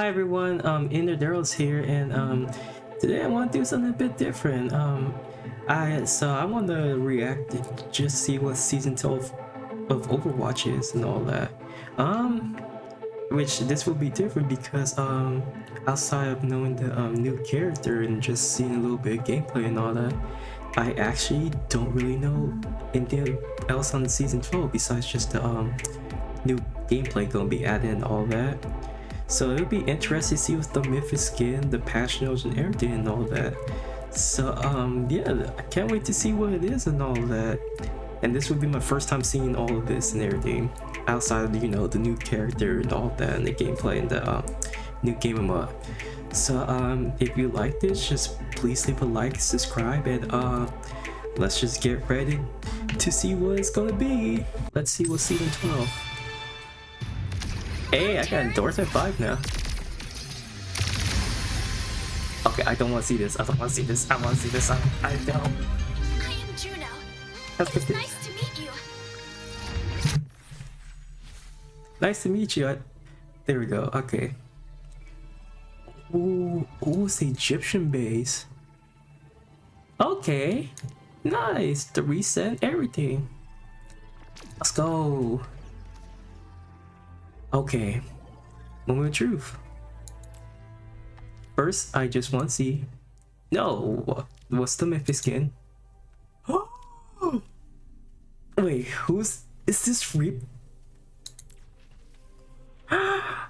Hi everyone, Daryl's here, and today I want to do something a bit different. I want to react to just see what season 12 of Overwatch is and all that. Um, which this will be different because outside of knowing the new character and just seeing a little bit of gameplay and all that, I actually don't really know anything else on season 12 besides just the new gameplay gonna be added and all that. So it'll be interesting to see with the Mythic Skin, the patch notes and everything and all that. So yeah, I can't wait to see what it is and all that. And this would be my first time seeing all of this and everything outside of the new character and all that and the gameplay and the new game mode. So if you like this, just please leave a like, subscribe, and let's just get ready to see what it's gonna be. Let's see what season 12. Hey, I got endorsement 5 now. Okay, I don't want to see this. I don't want to see this. I want to see this. I don't. I am Juno. It's nice to meet you. Nice to meet you. There we go. Okay. Ooh, it's the Egyptian base. Okay. Nice. The reset, everything. Let's go. Okay, moment of truth. First, I just want to see. No, what's the Mythic Skin? Wait, is this Reap? Oh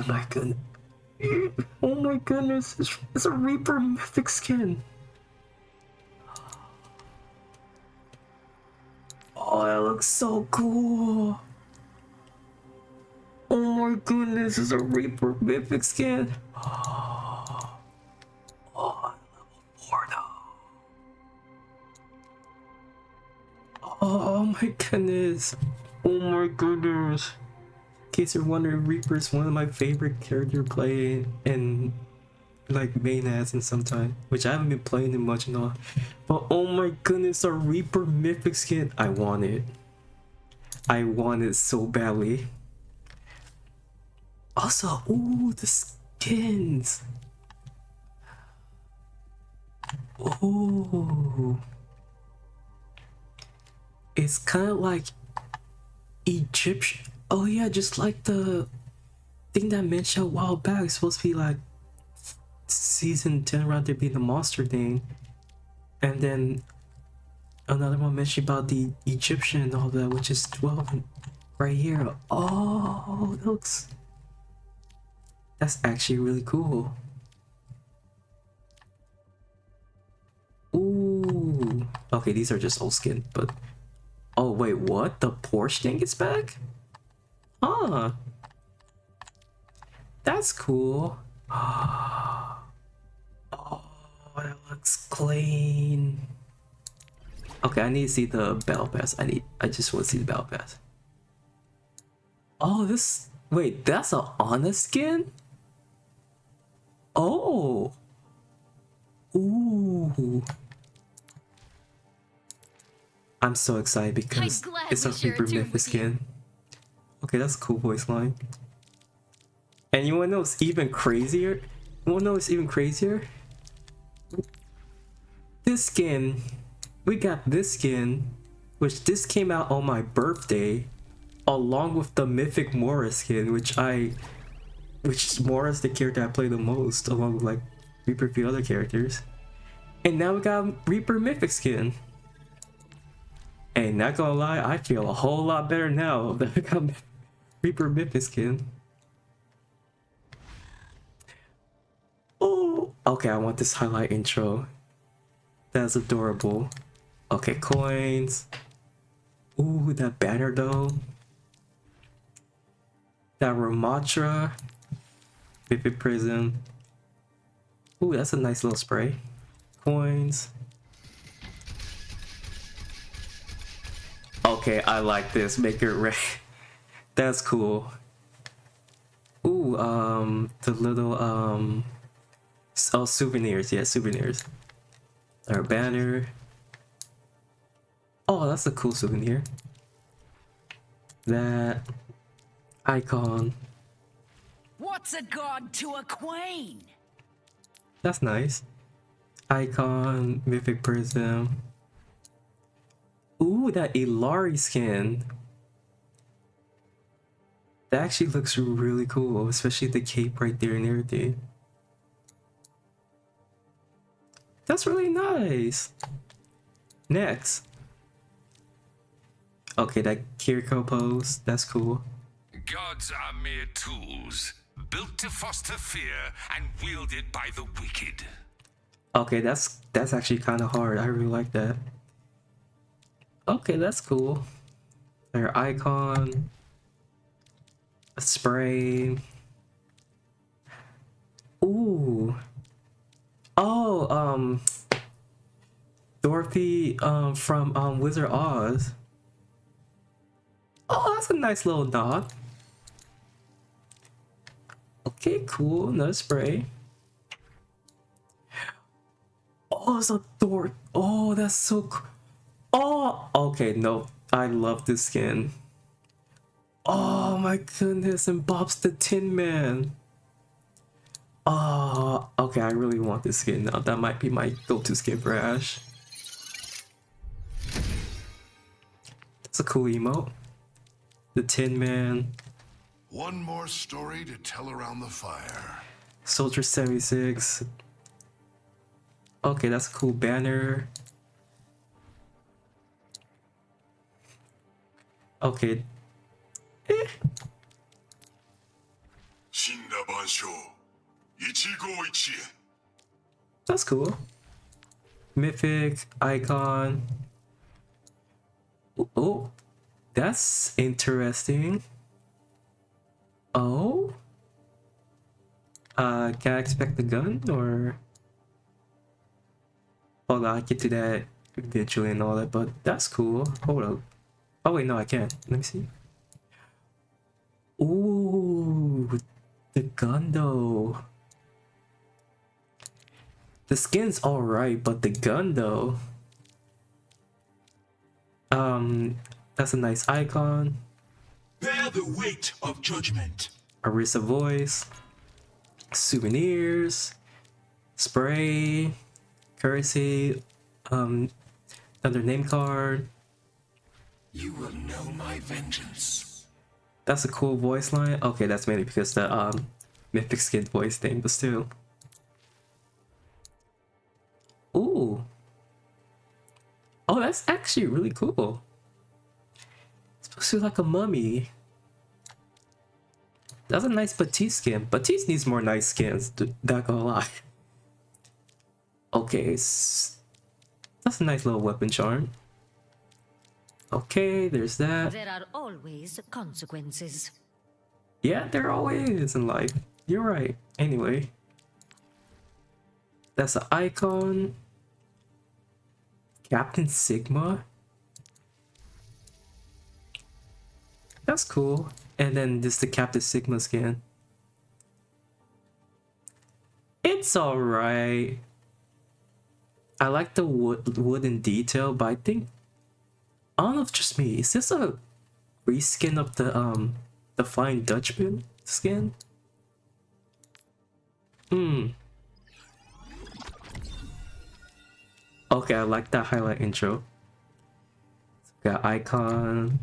my goodness! Oh my goodness! It's a Reaper Mythic Skin. Oh, that looks so cool. Oh my goodness, it's a Reaper Mythic Skin. Oh, level 4 now. Oh my goodness. Oh my goodness. In case you're wondering, Reaper is one of my favorite character play and like main ads and sometime, which I haven't been playing it much and all. But oh my goodness, a Reaper Mythic Skin. I want it. I want it so badly. Also, ooh, the skins. Oh, it's kind of like Egyptian. Oh yeah, just like the thing that I mentioned a while back. It's supposed to be like season 10 around there being the monster thing, and then another one mentioned about the Egyptian and all that, which is 12 right here. Oh, it looks. That's actually really cool. Ooh. Okay, these are just old skin, but... Oh, wait, what? The Porsche thing is back? Huh. That's cool. Oh, that looks clean. Okay, I need to see the Battle Pass. I just want to see the Battle Pass. Oh, this... Wait, that's a honest skin? Oh. Ooh. I'm so excited because it's a Reaper Mythic Skin. Okay, that's a cool voice line. And you wanna know what's even crazier? You wanna know what's even crazier? This skin, we got this skin, which this came out on my birthday, along with the Mythic Mora skin, which is Mora's the character I play the most, along with like Reaper a few other characters. And now we got Reaper Mythic Skin. And not gonna lie, I feel a whole lot better now that I got Reaper Mythic Skin. Oh, okay, I want this highlight intro. That's adorable. Okay, coins. Ooh, that banner though. That Ramatra. Vivid Prism. Ooh, that's a nice little spray. Coins. Okay, I like this. Make it red. That's cool. Ooh, the little oh, souvenirs. Yeah, souvenirs. Our banner. Oh, that's a cool souvenir. That icon. What's a god to a queen? That's nice. Icon, Mythic Prism. Ooh, that Ilari skin. That actually looks really cool, especially the cape right there and everything. That's really nice. Next. Okay, that Kiriko pose, that's cool. Gods are mere tools, built to foster fear and wielded by the wicked. Okay, that's actually kind of hard. I really like that. Okay, that's cool. Their icon, a spray. Ooh. Oh, Dorothy from Wizard of Oz. Oh, that's a nice little nod. Okay, cool. Another spray. Oh, it's a door. Oh, that's so cool. Oh, okay, no. I love this skin. Oh my goodness, and Bob's the Tin Man. Oh, okay, I really want this skin now. That might be my go-to skin for Ash. That's a cool emote. The Tin Man. One more story to tell around the fire. Soldier 76. Okay, that's a cool banner. Okay. Eh. 死んだ万象一期一会 That's cool. Mythic icon. Oh, that's interesting. Oh, can I expect the gun or? Hold on, I get to that eventually and all that, but that's cool. Hold up. Oh wait, no, I can't. Let me see. Ooh, the gun though. The skin's alright, but the gun though. That's a nice icon. Bear the weight of judgment. Arisa voice. Souvenirs. Spray. Currency. Another name card. You will know my vengeance. That's a cool voice line. Okay, that's mainly because the Mythic Skin voice thing, but still. Ooh. Oh, that's actually really cool. It's supposed to be like a mummy. That's a nice Batiste skin. Batiste needs more nice skins, not gonna lie. Okay, that's a nice little weapon charm. Okay, there's that. There are always consequences. Yeah, there always is in life. You're right. Anyway. That's an icon. Captain Sigma. That's cool. And then this the Captain Sigma skin. It's alright. I like the wooden detail, but I think I don't know if it's just me. Is this a reskin of the Flying Dutchman skin? Okay, I like that highlight intro. Got icon.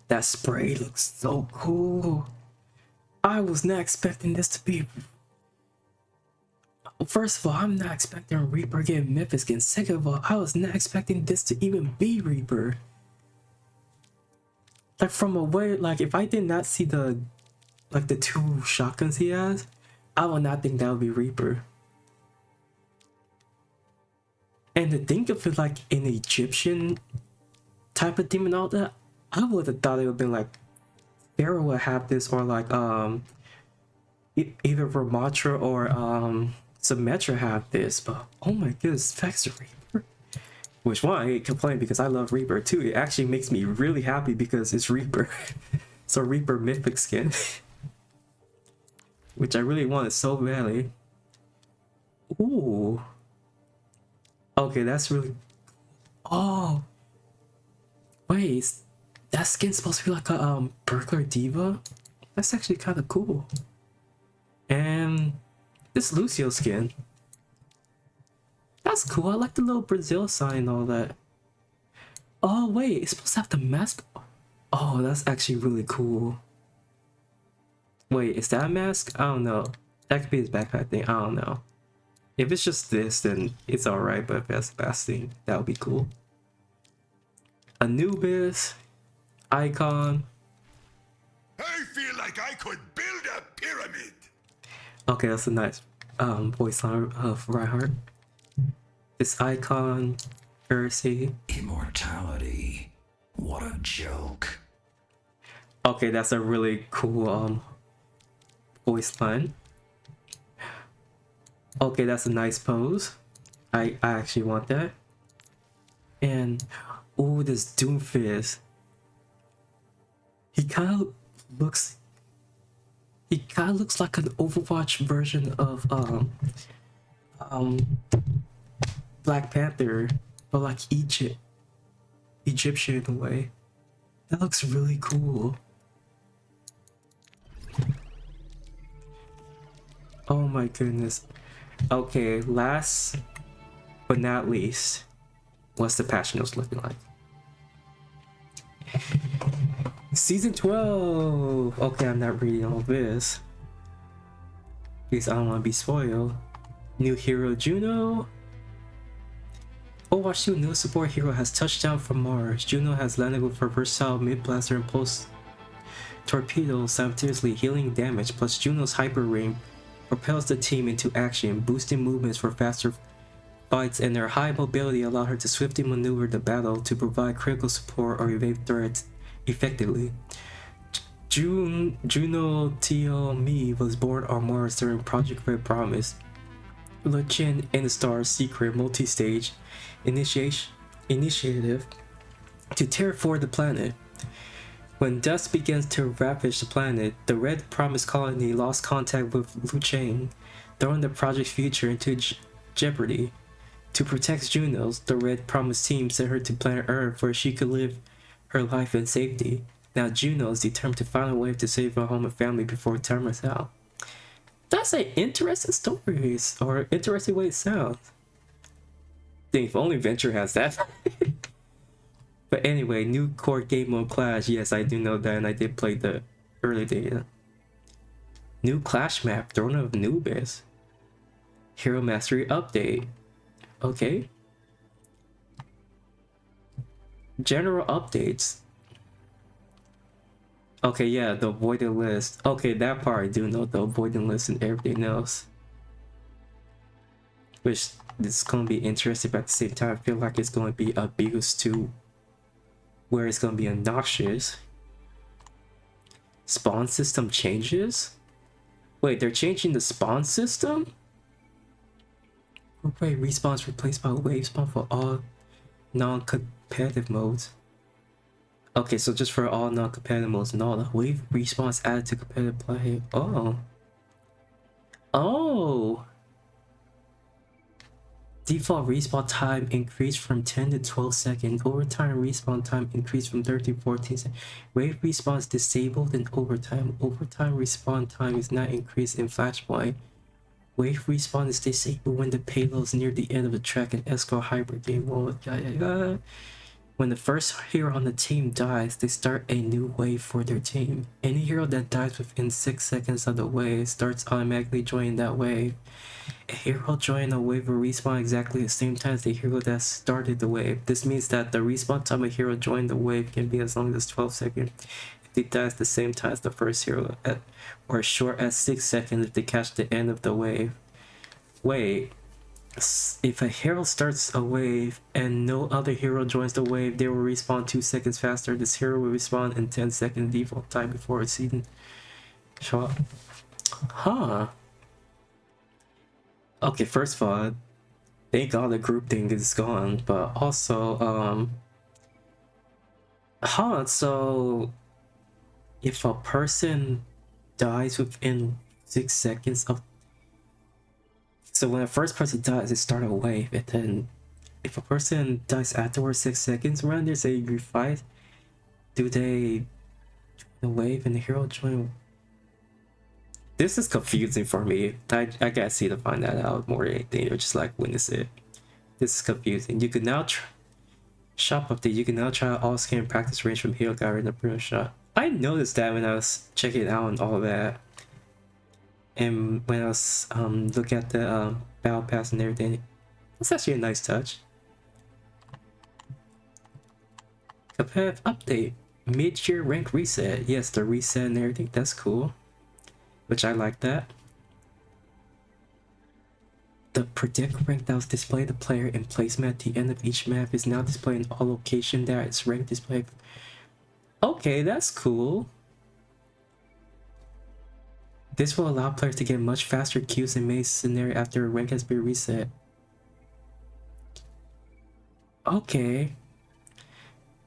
That spray looks so cool. I was not expecting this to be. First of all, I'm not expecting Reaper getting Mythic Skin. Second of all, I was not expecting this to even be Reaper. Like from a way, like if I did not see the two shotguns he has, I would not think that would be Reaper. And to think of it like an Egyptian type of demon, all that, I would have thought it would have been like Pharaoh would have this, or like either Ramatra or Symmetra have this. But oh my goodness, Vex Reaper. Which one? I complain because I love Reaper too. It actually makes me really happy because it's Reaper. So Reaper Mythic Skin, which I really wanted so badly. Ooh. Okay, that's really. Oh. Wait, that skin's supposed to be like a burglar diva? That's actually kind of cool. And this Lucio skin. That's cool. I like the little Brazil sign and all that. Oh wait, it's supposed to have the mask. Oh, that's actually really cool. Wait, is that a mask? I don't know. That could be his backpack thing. I don't know. If it's just this, then it's alright, but if that's the last thing, that would be cool. Anubis icon. I feel like I could build a pyramid. Okay, that's a nice voice line of Reinhardt. This icon, Heresy. Immortality. What a joke. Okay, that's a really cool voice line. Okay, that's a nice pose. I actually want that. And oh, this Doomfist. He kind of looks like an Overwatch version of Black Panther, but like Egyptian in a way. That looks really cool. Oh my goodness. Okay, last but not least, what's the patch notes looking like? Season 12! Okay, I'm not reading all this because I don't want to be spoiled. New hero Juno. Overwatch 2 new support hero has touched down from Mars. Juno has landed with her versatile mid-blaster and pulse torpedo simultaneously healing damage, plus Juno's hyper ring propels the team into action, boosting movements for faster fights, and their high mobility allow her to swiftly maneuver the battle to provide critical support or evade threats effectively. Juno Tio Mi was born on Mars during Project Red Promise, Luchin and the Star's secret multi-stage initiative to terraform the planet. When dust begins to ravage the planet, the Red Promise colony lost contact with Luchin, throwing the project's future into jeopardy. To protect Juno, the Red Promise team sent her to planet Earth where she could live her life in safety. Now Juno is determined to find a way to save her home and family before time runs out. That's an interesting story, or interesting way it sounds. Dang, if only Venture has that. But anyway, new core game mode Clash. Yes, I do know that, and I did play the early data. New Clash map, Throne of Anubis. Hero Mastery update. Okay. General updates. Okay, yeah, the avoided list. Okay, that part I do know, the avoided list and everything else. Which is going to be interesting, but at the same time, I feel like it's going to be a boost to where it's going to be obnoxious. Spawn system changes? Wait, they're changing the spawn system? Wait, respawns replaced by wave spawn for all non-competitive modes. Okay, so just for all non-competitive modes and all that. Wave respawns added to competitive play. Oh. Oh! Default respawn time increased from 10 to 12 seconds. Overtime respawn time increased from 13 to 14 seconds. Wave respawn is disabled in overtime. Overtime respawn time is not increased in Flashpoint. Wave respawn is disabled when the payload is near the end of the track in escort hybrid game mode. When the first hero on the team dies, they start a new wave for their team. Any hero that dies within 6 seconds of the wave starts automatically joining that wave. A hero joining a wave will respawn exactly the same time as the hero that started the wave. This means that the respawn time a hero joined the wave can be as long as 12 seconds if they die at the same time as the first hero, or as short as 6 seconds if they catch the end of the wave. Wait. If a hero starts a wave and no other hero joins the wave, they will respawn 2 seconds faster. This hero will respawn in 10 second default time before it's even shot. Huh. Okay, first of all, thank God the group thing is gone, but also, so if a person dies within 6 seconds of, so when a first person dies, they start a wave, and then if a person dies afterwards 6 seconds around there, say you fight, do they join the wave and the hero join? This is confusing for me. I gotta see to find that out more than anything, or just like witness it. This is confusing. You can now shop update. You can now try all skin practice range from hero guy in the pro shop. I noticed that when I was checking it out and all that, and when I was look at the battle pass and everything. It's actually a nice touch. Competitive update. Mid-year rank reset. Yes, the reset and everything. That's cool. Which I like that. The predict rank that was displayed the player in placement at the end of each map is now displayed in all location that its rank displayed. Okay, that's cool. This will allow players to get much faster queues in maze scenario after a rank has been reset. Okay.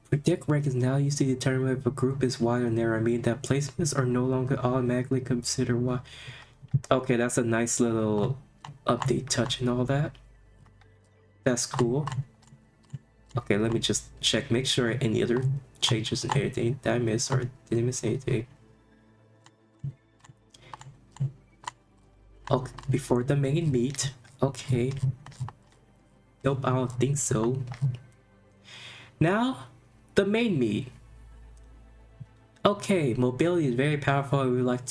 Predict rank is now used to determine if a group is wide or narrow, meaning that placements are no longer automatically considered wide. Okay, that's a nice little update touch and all that. That's cool. Okay, let me just check, make sure any other changes and anything that I missed or didn't miss anything. Okay, before the main meet. Okay. Nope, I don't think so. Now, the main meet. Okay, mobility is very powerful. We would like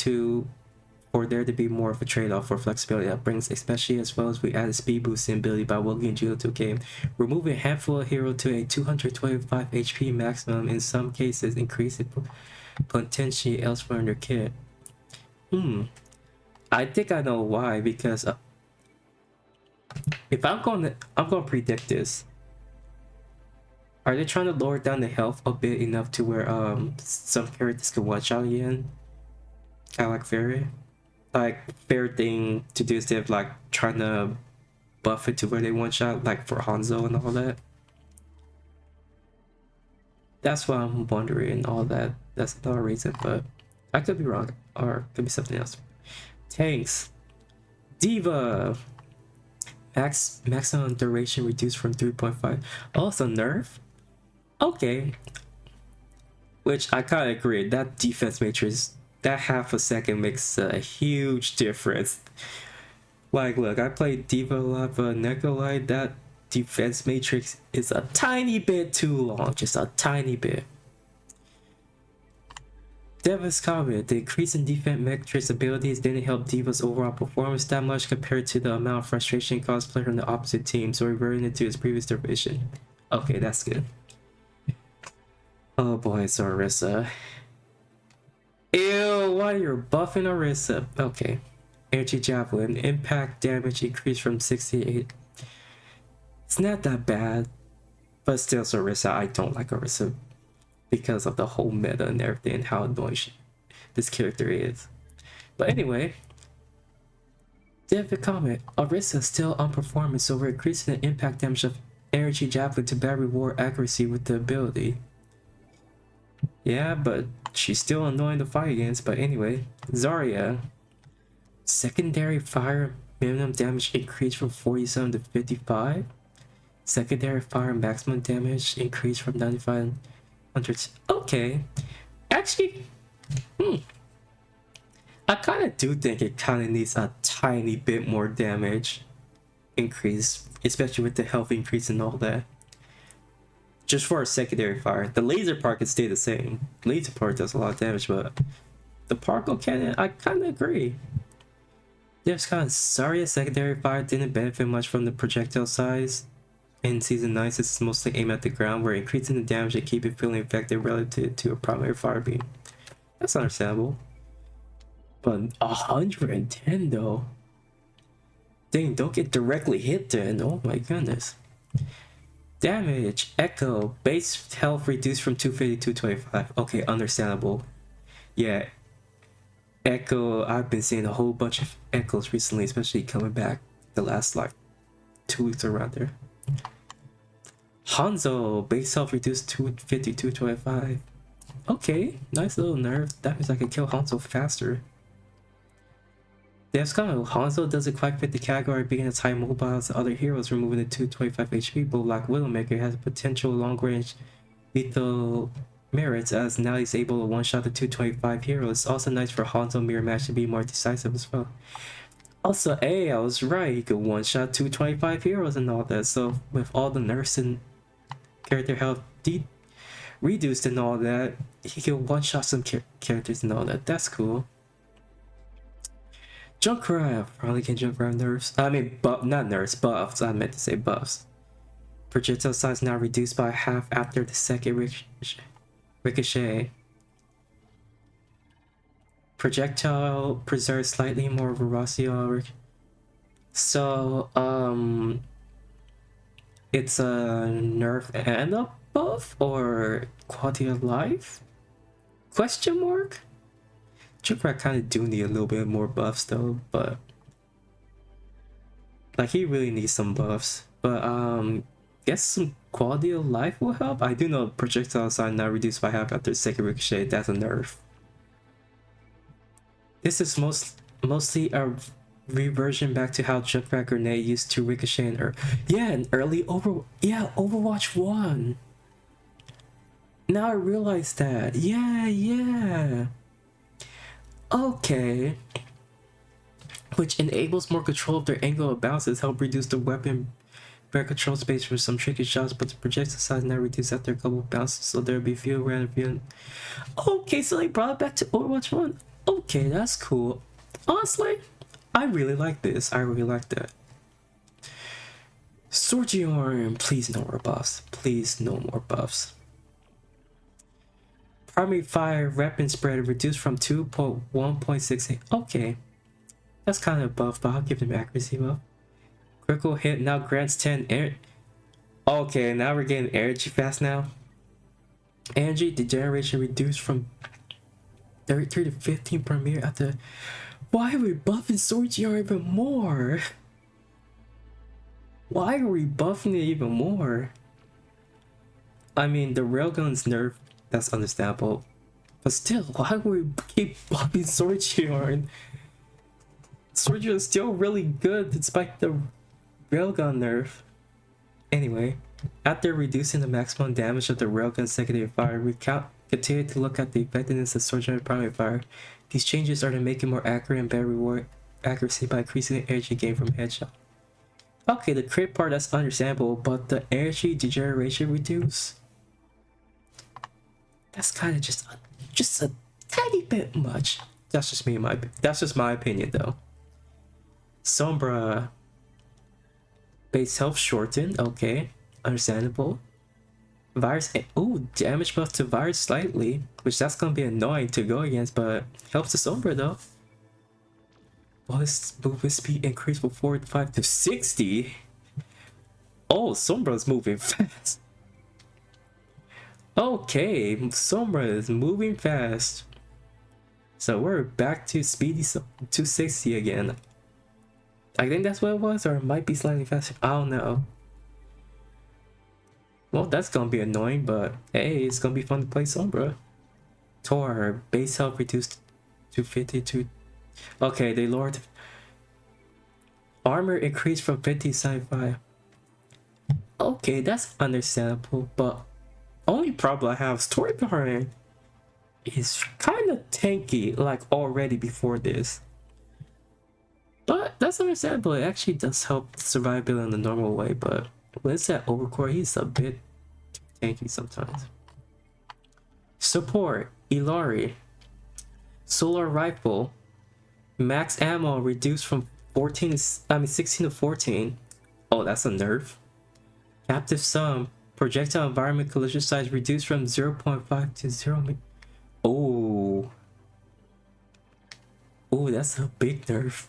for there to be more of a trade-off for flexibility that brings, especially as well as we added speed boosting ability by welcoming Juno to a game. Removing a handful of hero to a 225 HP maximum, in some cases increasing potentially elsewhere in your kit. I think I know why, because if I'm going to predict this. Are they trying to lower down the health a bit enough to where some characters can one shot again? Kind of like Fairy? Like fair thing to do instead of like trying to buff it to where they one shot, like for Hanzo and all that. That's why I'm wondering all that. That's another reason, but I could be wrong, or could be something else. Tanks. Diva. Maximum duration reduced from 3.5. Also nerf? Okay. Which I kind of agree. That defense matrix, that half a second makes a huge difference. Like, look, I played Diva a lot, but Necrolite, that defense matrix is a tiny bit too long. Just a tiny bit. Deva's comment, the increase in defense matrix abilities didn't help Diva's overall performance that much compared to the amount of frustration caused player on the opposite team, so reverting it to its previous division. Okay, that's good. Oh boy, it's Orisa. Ew, why you're buffing Orisa? Okay. Energy Javelin, impact damage increased from 68. It's not that bad, but still, Orisa, I don't like Orisa. Because of the whole meta and everything and how annoying this character is. But anyway, David comment, Orisa is still on performance, so we're increasing the impact damage of energy javelin to better reward accuracy with the ability. Yeah, but she's still annoying to fight against. But anyway, Zarya, secondary fire minimum damage increased from 47 to 55. Secondary fire maximum damage increased from 95 hundreds. Okay, actually, I kind of do think it kind of needs a tiny bit more damage increase, especially with the health increase and all that. Just for a secondary fire, the laser part can stay the same. Laser part does a lot of damage, but the particle cannon, I kind of agree. There's kind of sorry a secondary fire didn't benefit much from the projectile size. In Season 9, since it's mostly aimed at the ground, we're increasing the damage and keep it feeling effective relative to a primary fire beam. That's understandable. But 110 though? Dang, don't get directly hit then. Oh my goodness. Damage. Echo. Base health reduced from 250 to 225. Okay, understandable. Yeah. Echo, I've been seeing a whole bunch of echoes recently, especially coming back the last like 2 weeks around there. Hanzo, base health reduced 250 to 225. Okay, nice little nerf. That means I can kill Hanzo faster. Dev's comment, Hanzo doesn't quite fit the category of being as high mobile as the other heroes, removing the 225 HP, but like Widowmaker has a potential long range lethal merits, as now he's able to one-shot the 225 heroes. Also nice for Hanzo mirror match to be more decisive as well. Also, hey, I was right, he could one-shot 225 heroes and all that, so with all the nerfs and character health reduced and all that, he could one-shot some characters and all that. That's cool. Junkrat, probably can Junkrat nerfs. I mean, not nerfs, buffs. I meant to say buffs. Projectile size now reduced by half after the second ricochet. Projectile preserves slightly more velocity. So, it's a nerf and a buff, or quality of life? Question mark? Junkrat kind of do need a little bit more buffs though, but like he really needs some buffs. But guess some quality of life will help. I do know projectile size now reduced by half after second ricochet. That's a nerf. This is mostly a reversion back to how Junkrat grenade used to ricochet in early Overwatch 1. Now I realize that. Yeah. Okay. Which enables more control of their angle of bounces, help reduce the weapon better control space for some tricky shots, but the projectile size now reduced after a couple of bounces, so there'll be fewer random view. Okay, so they brought it back to Overwatch 1. Okay, that's cool. Honestly, I really like this. I really like that. Sorgiorn, please no more buffs. Please no more buffs. Primary fire weapon spread reduced from 2.1.68. Okay. That's kind of a buff, but I'll give him accuracy buff. Critical hit now grants 10 air. Okay, now we're getting energy fast now. Energy degeneration reduced from 33 to 15 per meter after. Why are we buffing Sorgiorn even more? Why are we buffing it even more? I mean, the railgun's nerf. That's understandable, but still, why would we keep buffing Sorgiorn? Sorgiorn is still really good despite the railgun nerf. Anyway, after reducing the maximum damage of the railgun secondary fire, we continue to look at the effectiveness of Sorgiorn primary fire. These changes are to make it more accurate and better reward accuracy by increasing the energy gain from headshot. Okay, the crit part, that's understandable, but the energy degeneration reduce. That's kind of just a tiny bit much. That's just my opinion though. Sombra base health shortened. Okay, understandable. Virus. Ooh, damage buff to virus slightly, which that's gonna be annoying to go against, but helps the Sombra though. Well, his movement speed increased from 45 to 60. Oh, Sombra's moving fast. Okay, Sombra is moving fast. So we're back to speedy 260 again. I think that's what it was, or it might be slightly faster. I don't know. Well, that's gonna be annoying, but hey, it's gonna be fun to play Sombra. Tor, base health reduced to 52. Okay, they lowered. Armor increased from 50 to 75. Okay, that's understandable, but only problem I have is Torbjorn is kind of tanky, like already before this. But that's understandable. It actually does help survivability in the normal way, but when it's at overcore, he's a bit too tanky sometimes. Support, Ilari. Solar rifle. Max ammo reduced from 16 to 14. Oh, that's a nerf. Captive sum. Projectile environment collision size reduced from 0.5 to 0. Oh. Oh, that's a big nerf.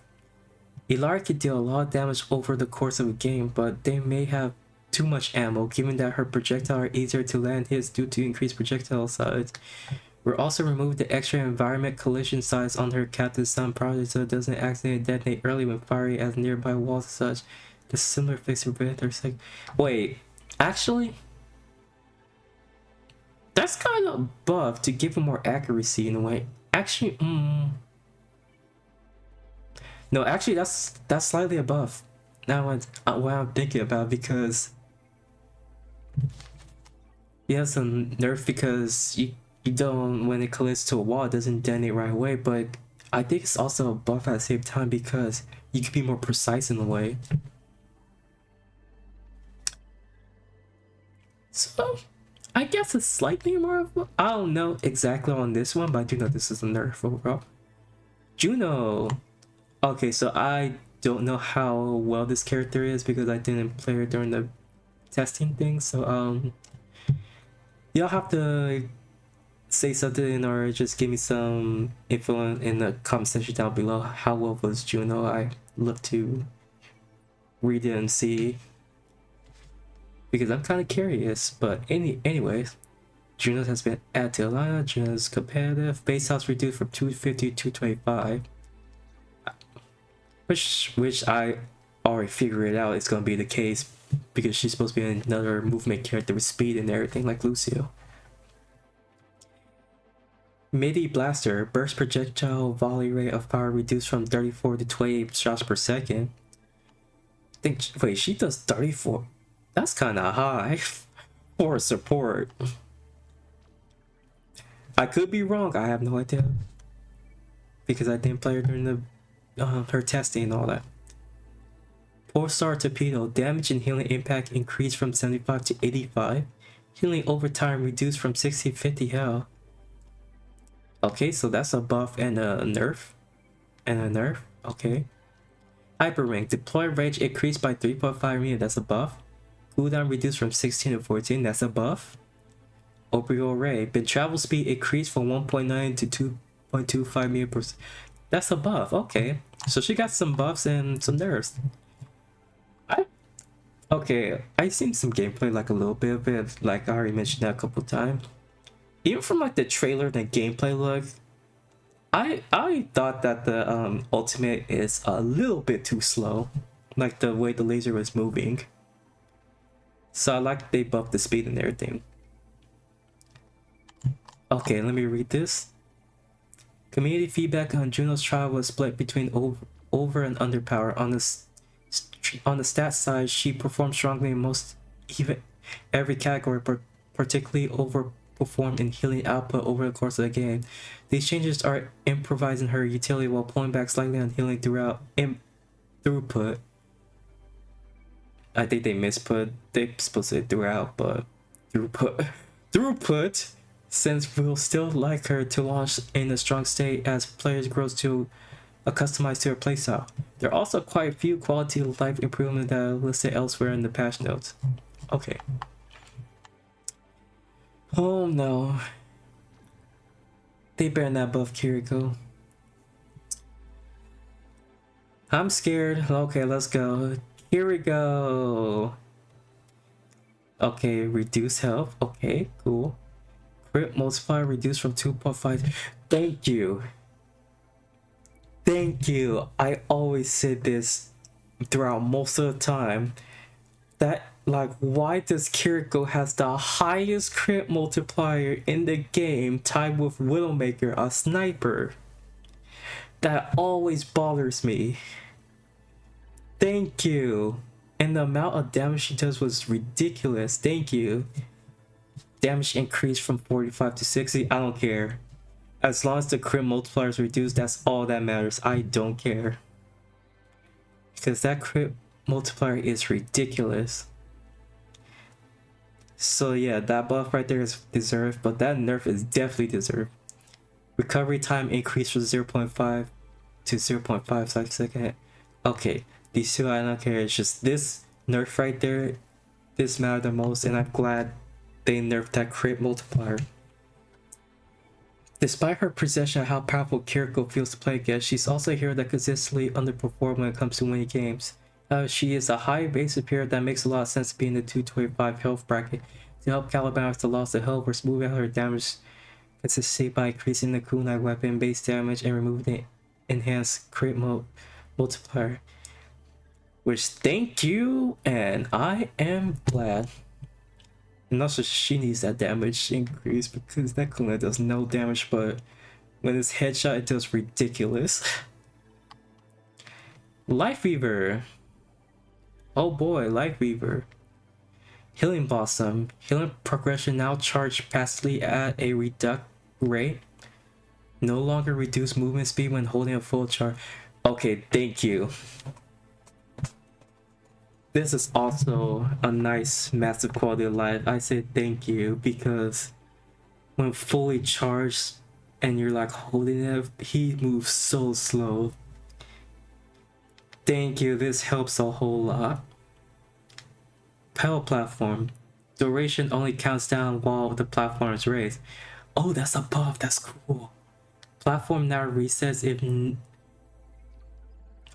Ilari can deal a lot of damage over the course of a game, but they may have too much ammo, given that her projectiles are easier to land hits due to increased projectile size. We're also removed the extra environment collision size on her Captain Sun project so it doesn't accidentally detonate early when firing as nearby walls and such. The similar fix to prevent her sec. Wait, actually, that's kind of buff to give him more accuracy in a way. Actually, no, actually that's slightly a buff. Now what I'm thinking about, because Yes, a nerf because you don't, when it collides to a wall, it doesn't detonate right away. But I think it's also a buff at the same time because you can be more precise in a way. So I guess it's slightly more of a, I don't know exactly on this one, but I do know this is a nerf overall. Juno. Okay, so I don't know how well this character is because I didn't play her during the testing thing. So y'all have to say something or just give me some info in the comment section down below. How well was Juno? I love to read it and see because I'm kind of curious. But anyways, Juno has been added to the lineup. Juno's competitive. Base house reduced from 250 to 225, which I already figured out is gonna be the case because she's supposed to be another movement character with speed and everything like Lucio. Midi Blaster, burst projectile volley rate of power reduced from 34 to 28 shots per second. Wait, she does 34? That's kind of high for support. I could be wrong, I have no idea. Because I didn't play her during the her testing and all that. Four-star torpedo, damage and healing impact increased from 75 to 85. Healing over time reduced from 60 to 50 health. Okay, so that's a buff and a nerf. And a nerf, okay. Hyper Ring, deploy range increased by 3.5 meters, that's a buff. Cooldown reduced from 16 to 14, that's a buff. Orbital Ray, but travel speed increased from 1.9 to 2.25 meters per second. That's a buff, okay. So she got some buffs and some nerfs. Okay, I seen some gameplay, like a little bit of it, like I already mentioned that a couple times. Even from like the trailer and the gameplay look, I thought that the ultimate is a little bit too slow, like the way the laser was moving. So I like they buffed the speed and everything. Okay, let me read this. Community feedback on Juno's trial was split between over and under power. On the stat side, she performed strongly in most every category, but particularly overperformed in healing output over the course of the game. These changes are improvising her utility while pulling back slightly on healing throughout throughput. I think they misput. They're supposed to say throughout, but throughput. Since we'll still like her to launch in a strong state as players grows to customized to her playstyle. There are also quite a few quality of life improvements that are listed elsewhere in the patch notes. Okay. Oh no. They better not buff Kiriko. I'm scared. Okay, let's go. Here we go. Okay, reduce health. Okay, cool. Crit multiplier reduced from 2.5. Thank you. Thank you. I always said this throughout most of the time. That, like, why does Kiriko has the highest crit multiplier in the game tied with Widowmaker, a sniper? That always bothers me. Thank you. And the amount of damage she does was ridiculous. Thank you. Damage increased from 45 to 60. I don't care. As long as the crit multiplier is reduced, that's all that matters. I don't care. Because that crit multiplier is ridiculous. So yeah, that buff right there is deserved, but that nerf is definitely deserved. Recovery time increased from 0.5 to 0.5 seconds. Okay, these two I don't care. It's just this nerf right there, this mattered the most, and I'm glad they nerfed that crit multiplier. Despite her perception of how powerful Kiriko feels to play against, she's also a hero that consistently underperforms when it comes to winning games. She is a high evasive hero that makes a lot of sense to be in the 225 health bracket to help counterbalance the loss of health or smooth out her damage consistency by increasing the kunai weapon base damage and removing the enhanced crit multiplier. Which, thank you, and I am glad. And also she needs that damage increase because that kunai does no damage, but when it's headshot it does ridiculous. Life Weaver. Oh boy, Life Weaver. Healing Blossom. Healing progression now charged passively at a reduct rate. No longer reduce movement speed when holding a full charge. Okay, thank you. This is also a nice massive quality of life. I say thank you because when fully charged and you're like holding it, he moves so slow. Thank you, this helps a whole lot. Pedal platform. Duration only counts down while the platform is raised. Oh, that's a buff, that's cool. Platform now resets if...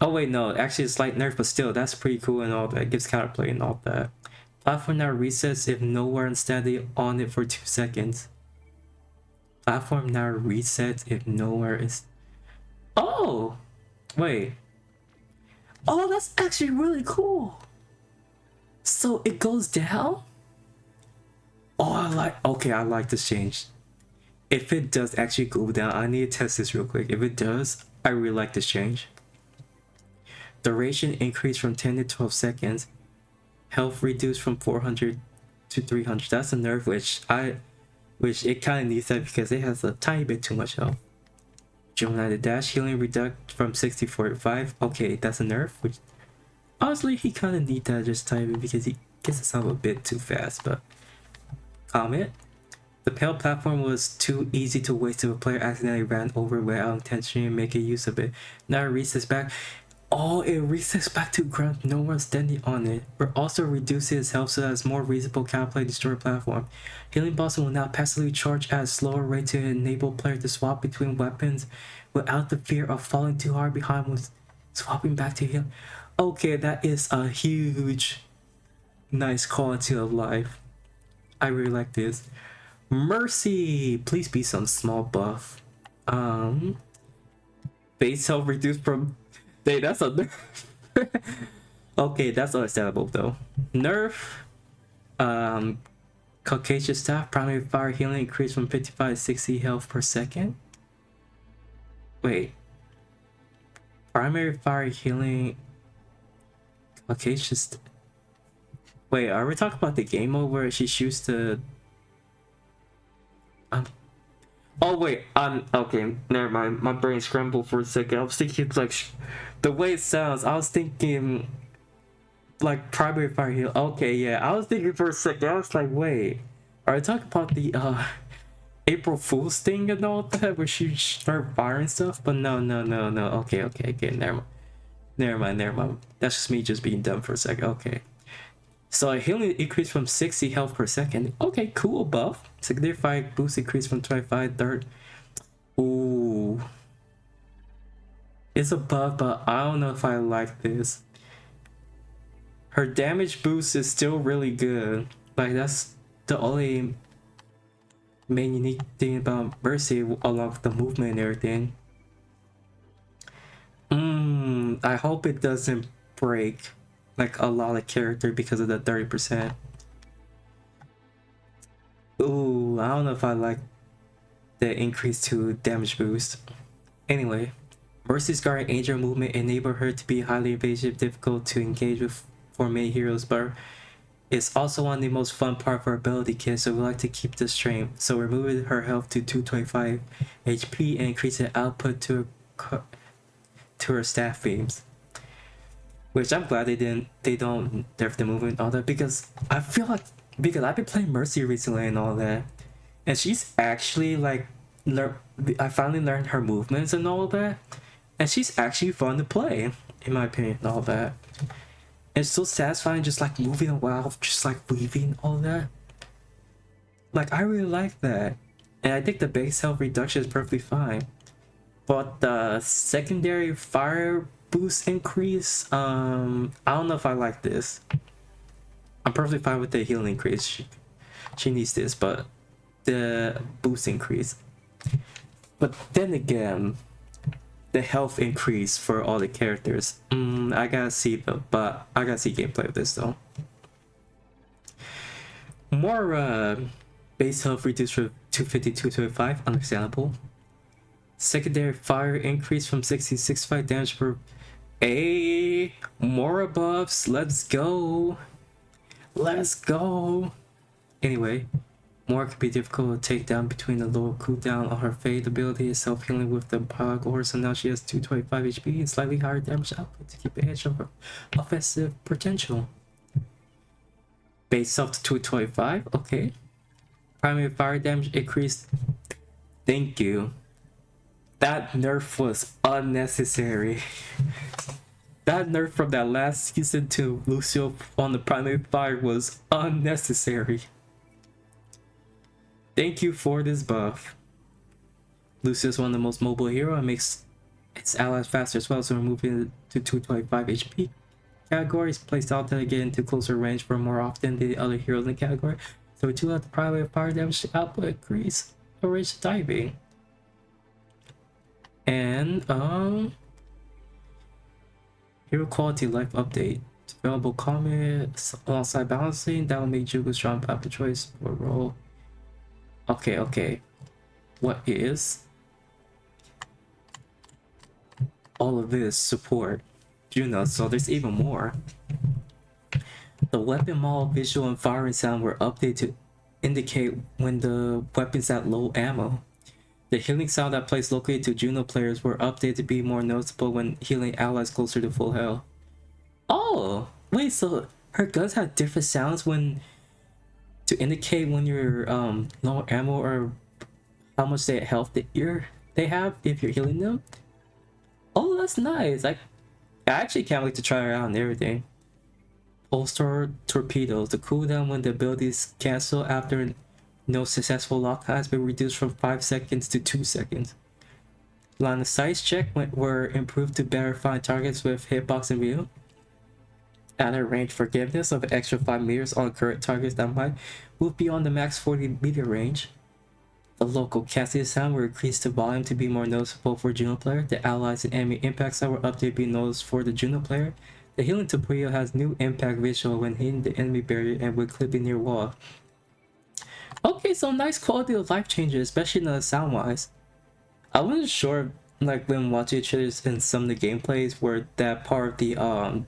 Oh wait, no, actually it's slight nerf, but still, that's pretty cool and all that. It gives counterplay and all that. Platform now resets if nowhere and steady on it for 2 seconds. Platform now resets if nowhere is... Oh! Wait. Oh, that's actually really cool. So it goes down? Oh, I like this change. If it does actually go down, I need to test this real quick. If it does, I really like this change. Duration increased from 10 to 12 seconds. Health reduced from 400 to 300. That's a nerf, which it kind of needs that because it has a tiny bit too much health. Juno the dash healing reduct from 60 to 45. Okay, that's a nerf, which honestly he kind of need that just tiny bit because he gets himself a bit too fast. But comment. The pale platform was too easy to waste if a player accidentally ran over it without intentionally making use of it. Now it resets back. Oh, it resets back to ground, no one standing on it. But also reduces health so that it's more reasonable counterplay destroy platform. Healing Blossom will now passively charge at a slower rate to enable players to swap between weapons without the fear of falling too hard behind when swapping back to heal. Okay, that is a huge, nice quality of life. I really like this. Mercy, please be some small buff. Base health reduced from... Hey, that's a nerf. Okay, that's understandable though. Nerf. Caucasian staff primary fire healing increased from 55 to 60 health per second. Wait. Primary fire healing. Caucasian. Wait, are we talking about the game mode where she shoots the? Oh wait, okay, never mind. My brain scrambled for a second. I was thinking like the way it sounds. I was thinking like primary fire heal. Okay, yeah. I was thinking for a second. I was like, wait, are you talking about the April Fool's thing and all that, where she start firing stuff? But no. Okay, never mind. That's just me just being dumb for a second. Okay. So healing increased from 60 health per second. Okay, cool buff. Signified boost increased from 25 third. Ooh. It's a buff, but I don't know if I like this. Her damage boost is still really good. Like that's the only main unique thing about Mercy along with the movement and everything. I hope it doesn't break like a lot of character because of the 30%. Ooh, I don't know if I like the increase to damage boost. Anyway, Mercy's guard angel movement enable her to be highly evasive, difficult to engage with for many heroes, but it's also one of the most fun part of her ability kit, so we like to keep this strength. So we're moving her health to 225 HP and increasing output to her staff beams. Which I'm glad they don't nerf the movement and all that, because I feel like, because I've been playing Mercy recently and all that, and she's actually like, I finally learned her movements and all that, and she's actually fun to play, in my opinion, and all that. It's so satisfying just like moving a while, just like weaving all that. Like I really like that. And I think the base health reduction is perfectly fine. But the secondary fire boost increase, I don't know if I like this. I'm perfectly fine with the healing increase. She needs this, but the boost increase. But then again, the health increase for all the characters. I gotta see though, but I gotta see gameplay of this though. More base health reduced from 250 to 225, understandable. Secondary fire increase from 60 to 65 damage per. More buffs, let's go. Let's go. Anyway, more could be difficult to take down between the lower cooldown on her Fade ability is self-healing with the Pog Ore, so now she has 225 HP and slightly higher damage output to keep edge of her offensive potential. Base up to 225, okay. Primary fire damage increased. Thank you. That nerf was unnecessary. That nerf from that last season to Lucio on the primary fire was unnecessary. Thank you for this buff. Lucio is one of the most mobile heroes and makes its allies faster as well, so removing it to 225 HP. Categories placed out to get into closer range for more often than the other heroes in the category. So we do let the primary fire damage output increase or range diving. And hero quality life update. Available comments alongside balancing that will make Jugo strong path of choice for role. Okay. What is all of this support Juno? So there's even more. The weapon model visual and firing sound were updated to indicate when the weapon's at low ammo. The healing sound that plays locally to Juno players were updated to be more noticeable when healing allies closer to full health. Oh, wait, so her guns have different sounds when to indicate when you're low ammo or how much health they have if you're healing them. Oh, that's nice. I actually can't wait to try it out and everything. Pulsar torpedoes. The cooldown when the abilities cancel after no successful lock has been reduced from 5 seconds to 2 seconds. Line of sight check were improved to better find targets with hitbox and view. Added range forgiveness of an extra 5 meters on current targets that might move beyond the max 40 meter range. The local casting sound were increased to volume to be more noticeable for Juno player. The allies and enemy impact sound were updated to be noticed for the Juno player. The healing torpedo has new impact visual when hitting the enemy barrier and when clipping near wall. Okay, so nice quality of life changes, especially in the sound wise. I wasn't sure like when watching each other in some of the gameplays were that part of the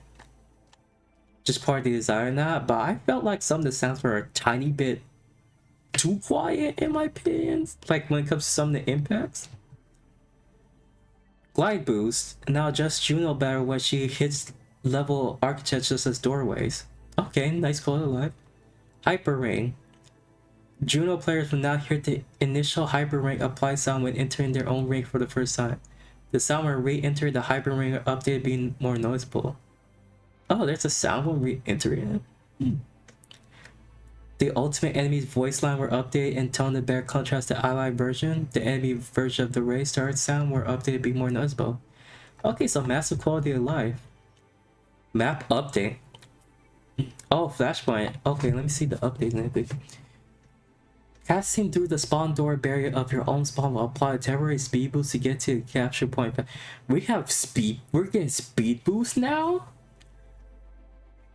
just part of the design or not, but I felt like some of the sounds were a tiny bit too quiet in my opinion, like when it comes to some of the impacts. Glide boost, now just Juno better when she hits level architecture such as doorways. Okay, nice quality of life. Hyper ring. Juno players will now hear the initial hyper ring apply sound when entering their own ring for the first time. The sound when re-enter the hyper ring update being more noticeable. Oh, there's a sound when re-entering it. The ultimate enemy's voice line were updated and toned to better contrast the allied version. The enemy version of the Ray Start sound were updated to be more noticeable. Okay, so massive quality of life. Map update. Oh, flashpoint. Okay, let me see the update. Casting through the spawn door barrier of your own spawn will apply a temporary speed boost to get to the capture point. We have speed. We're getting speed boost now?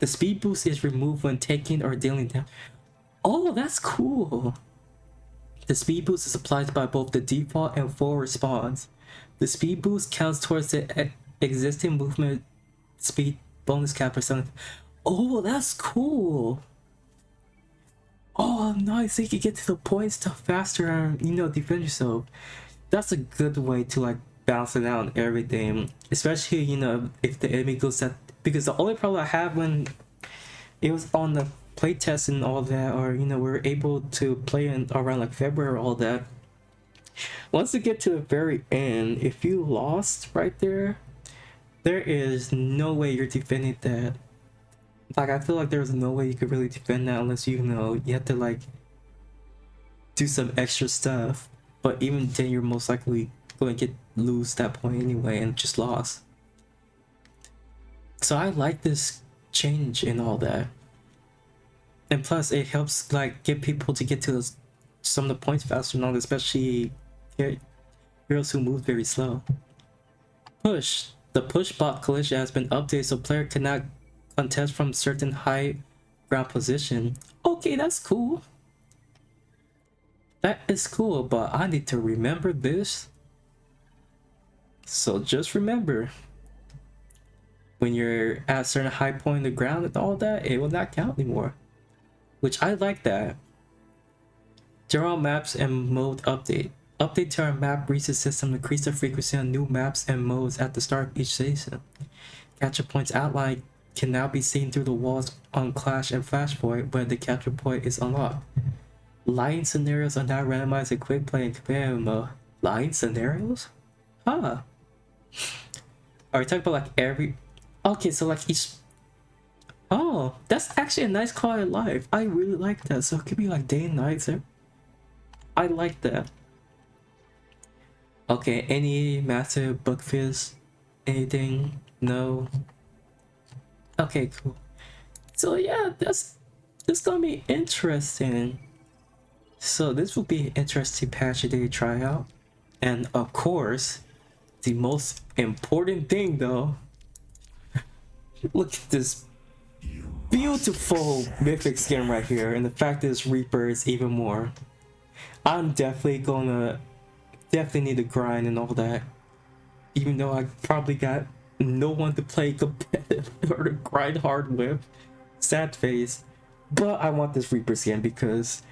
The speed boost is removed when taking or dealing damage. Oh, that's cool. The speed boost is applied by both the default and full response. The speed boost counts towards the existing movement speed bonus cap or something. Oh, that's cool. Oh, nice. So you can get to the point stuff faster and, defend yourself. That's a good way to, like, balance it out and everything. Especially, if the enemy goes that... Because the only problem I had when it was on the playtest and all that, or, we were able to play in around, like, February or all that. Once you get to the very end, if you lost right there, there is no way you're defending that. Like, I feel like there's no way you could really defend that unless you have to, like, do some extra stuff. But even then, you're most likely going to lose that point anyway and just lost. So I like this change and all that. And plus, it helps, like, get people to get to some of the points faster and all that, especially heroes who move very slow. Push. The push bot collision has been updated so player cannot contest from certain high ground position. Okay, that's cool. That is cool, but I need to remember this. So just remember, when you're at a certain high point in the ground and all that, it will not count anymore. which I like that. General maps and mode update. Update to our map reset system to increase the frequency of new maps and modes at the start of each season. Capture points outlined can now be seen through the walls on Clash and Flashpoint when the capture point is unlocked. Line scenarios are now randomized in quick play and companion mode. Line scenarios? Huh. Are we talking about like every... Okay, so like each... Oh, that's actually a nice quality of life. I really like that. So it could be like day and night, sir. I like that. Okay, any massive bug fizz? Anything? No? Okay, cool. So yeah, that's gonna be interesting. So this will be an interesting patch to try out. And of course, the most important thing though, look at this beautiful Mythic Skin right here, and the fact is Reaper is even more. I'm definitely need to grind and all that, even though I probably got no one to play competitive or to grind hard with. Sad face. But I want this Reaper skin because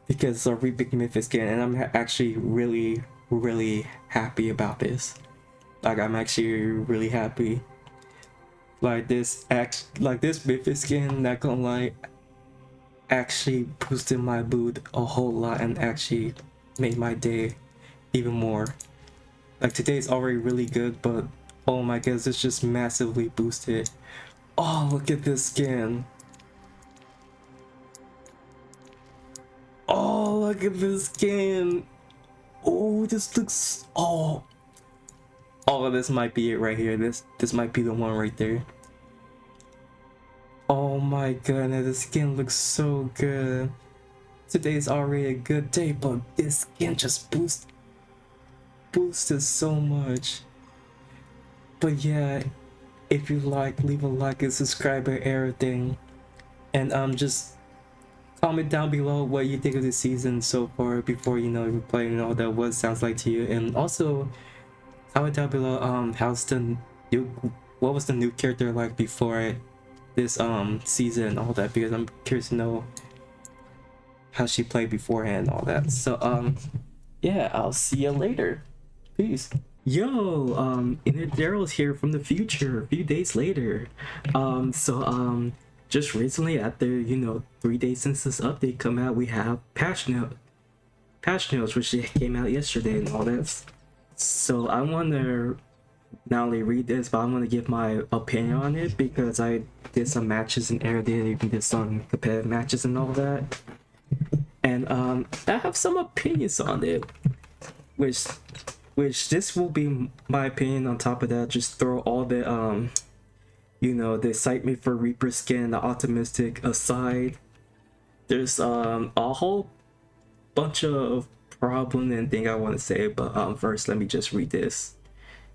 Reaper Mythic Skin, and I'm actually really happy about this. Like, I'm actually really happy. Like this Mythic Skin, not gonna lie, actually boosted my mood a whole lot and actually made my day even more. Like, today's already really good, but oh my goodness, it's just massively boosted. Oh, look at this skin. Oh, look at this skin. Oh, this looks... Oh, this might be it right here. This might be the one right there. Oh my goodness, the skin looks so good. Today's already a good day, but this skin just boosted so much. But yeah, if you like, leave a like and subscribe and everything. And just comment down below what you think of the season so far before, you know, you play and all that, what it sounds like to you. And also comment down below what was the new character like before this season and all that, because I'm curious to know how she played beforehand and all that. So yeah, I'll see you later. Peace. Yo, Inner Daryl's here from the future a few days later. Just recently, after, you know, 3 days since this update come out, we have patch notes which came out yesterday and all that. So I want to not only read this, but I'm going to give my opinion on it, because I did some matches and everything. You did some competitive matches and all that, and I have some opinions on it, which this will be my opinion. On top of that, just throw all the you know, the excitement for Reaper skin and the optimistic aside. There's a whole bunch of problem and thing I want to say, but first let me just read this.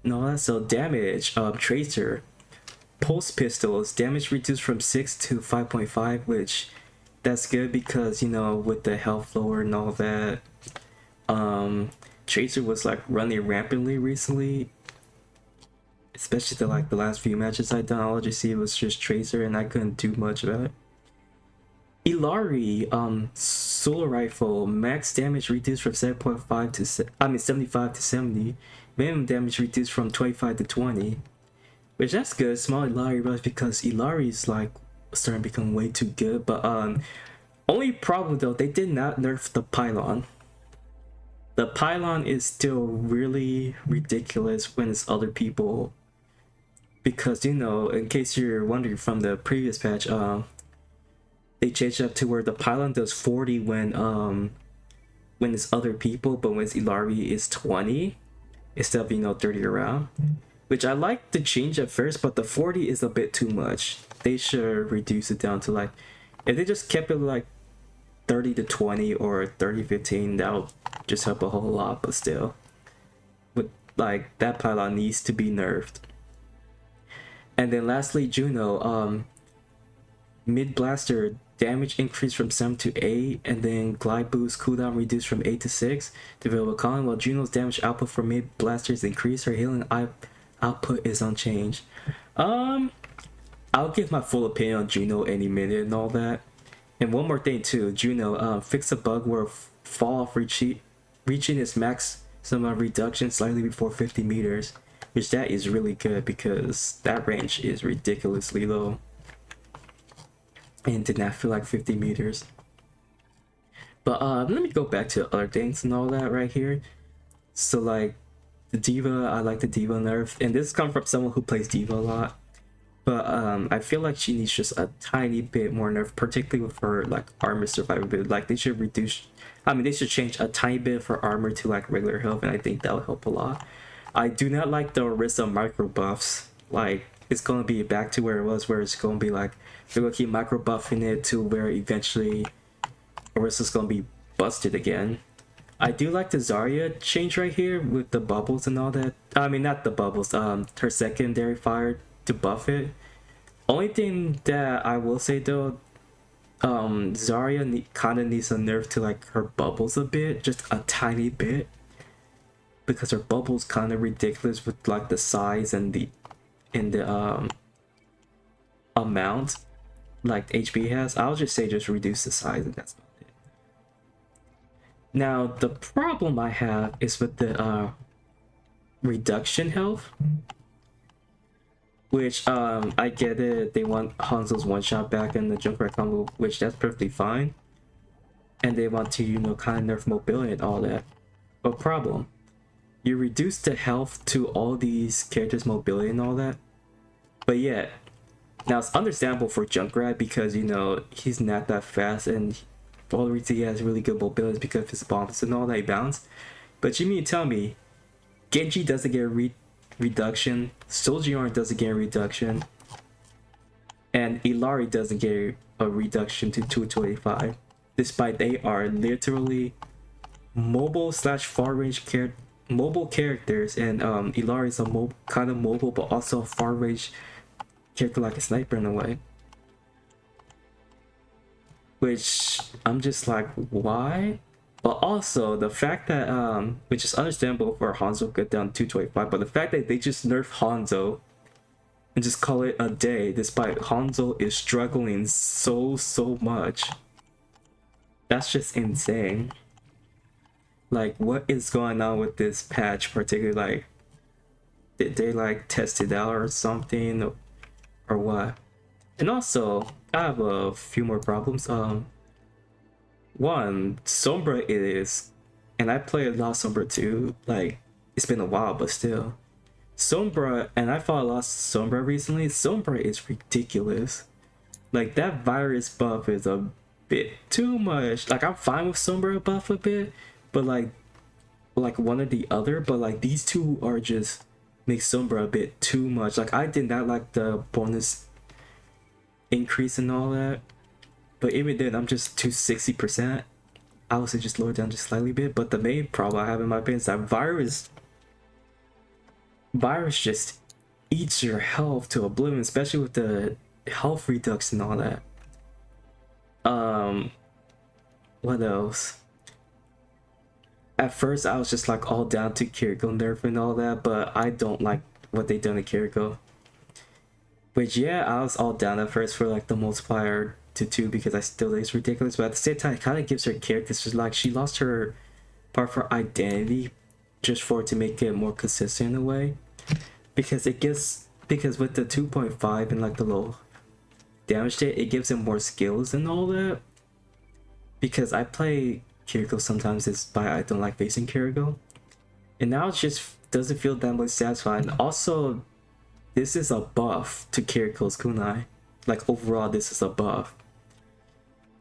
No, so damage, Tracer, pulse pistols, damage reduced from 6 to 5.5, which that's good because, you know, with the health lower and all that, Tracer was like running rampantly recently, especially the last few matches I done. All I just see was just Tracer and I couldn't do much about it. Illari, solar rifle, max damage reduced from 75 to 70. Minimum damage reduced from 25 to 20, which that's good. Small Illari rush, because Illari is like starting to become way too good. But only problem though, they did not nerf the pylon. The pylon is still really ridiculous when it's other people, because, you know, in case you're wondering from the previous patch, they changed up to where the pylon does 40 when it's other people, but when it's Illari is 20 instead of, you know, 30 around, which I like the change at first, but the 40 is a bit too much. They should reduce it down to, like, if they just kept it like 30 to 20 or 30 15, that would just help a whole lot. But still, with like, that pylon needs to be nerfed. And then lastly, Juno, mid blaster damage increased from 7 to 8, and then glide boost cooldown reduced from 8 to 6. Develop a column. While Juno's damage output for mid blasters increased, her healing output is unchanged. I'll give my full opinion on Juno any minute and all that. And one more thing too, Juno, fix a bug where fall off reaching its maximum reduction slightly before 50 meters, which that is really good because that range is ridiculously low and did not feel like 50 meters. But let me go back to other things and all that right here. So like the diva, I like the diva nerf, and this comes from someone who plays diva a lot. But I feel like she needs just a tiny bit more nerf, particularly with her like armor survivability. Like they should reduce, I mean they should change a tiny bit for armor to like regular health, and I think that would help a lot. I do not like the Orisa micro buffs. Like it's gonna be back to where it was, where it's gonna be like they're gonna keep micro buffing it to where eventually Orisa's gonna be busted again. I do like the Zarya change right here with the bubbles and all that. I mean not the bubbles, her secondary fire to buff it. Only thing that I will say though, Zarya kind of needs a nerf to like her bubbles a bit, just a tiny bit, because her bubbles kind of ridiculous with like the size and the amount like HP has. I'll just say just reduce the size and that's about it. Now the problem I have is with the reduction health, which I get it, they want Hanzo's one shot back in the Junkrat combo, which that's perfectly fine, and they want to, you know, kind of nerf mobility and all that. But problem, you reduce the health to all these characters' mobility and all that, but yet now it's understandable for Junkrat because, you know, he's not that fast, and for all the reason he has really good mobility is because of his bombs and all that, he bounce. But you mean to tell me Genji doesn't get reduction, Sojourn doesn't get a reduction, and Illari doesn't get a reduction to 225, despite they are literally mobile slash far range mobile characters, and Illari is a kind of mobile but also a far range character like a sniper in a way. Which I'm just like, why? But also the fact that which is understandable for Hanzo get down 225, but the fact that they just nerf Hanzo and just call it a day despite Hanzo is struggling so much, that's just insane. Like what is going on with this patch particularly? Like did they like test it out or something, or what? And also I have a few more problems. One, Sombra is, and I played a lot of Sombra too, like it's been a while, but still Sombra, and I fought a lot of Sombra recently. Sombra is ridiculous. Like that virus buff is a bit too much. Like I'm fine with Sombra buff a bit, but like one or the other, but like these two are just make Sombra a bit too much. Like I did not like the bonus increase and all that, but even then I'm just 260%. I would say just lower down just slightly bit. But the main problem I have in my opinion is that virus just eats your health to oblivion, especially with the health redux and all that. What else? At first I was just like all down to Kiriko nerf and all that, but I don't like what they done to Kiriko. Which yeah, I was all down at first for like the multiplier to 2 because I still think it's ridiculous, but at the same time it kind of gives her characters just like she lost her part of her identity just for it to make it more consistent in a way, because with the 2.5 and like the low damage rate, it gives him more skills and all that. Because I play Kiriko sometimes it's by I don't like facing Kiriko, and now it just doesn't feel that much satisfying. Also, this is a buff to Kiriko's kunai. Like overall this is a buff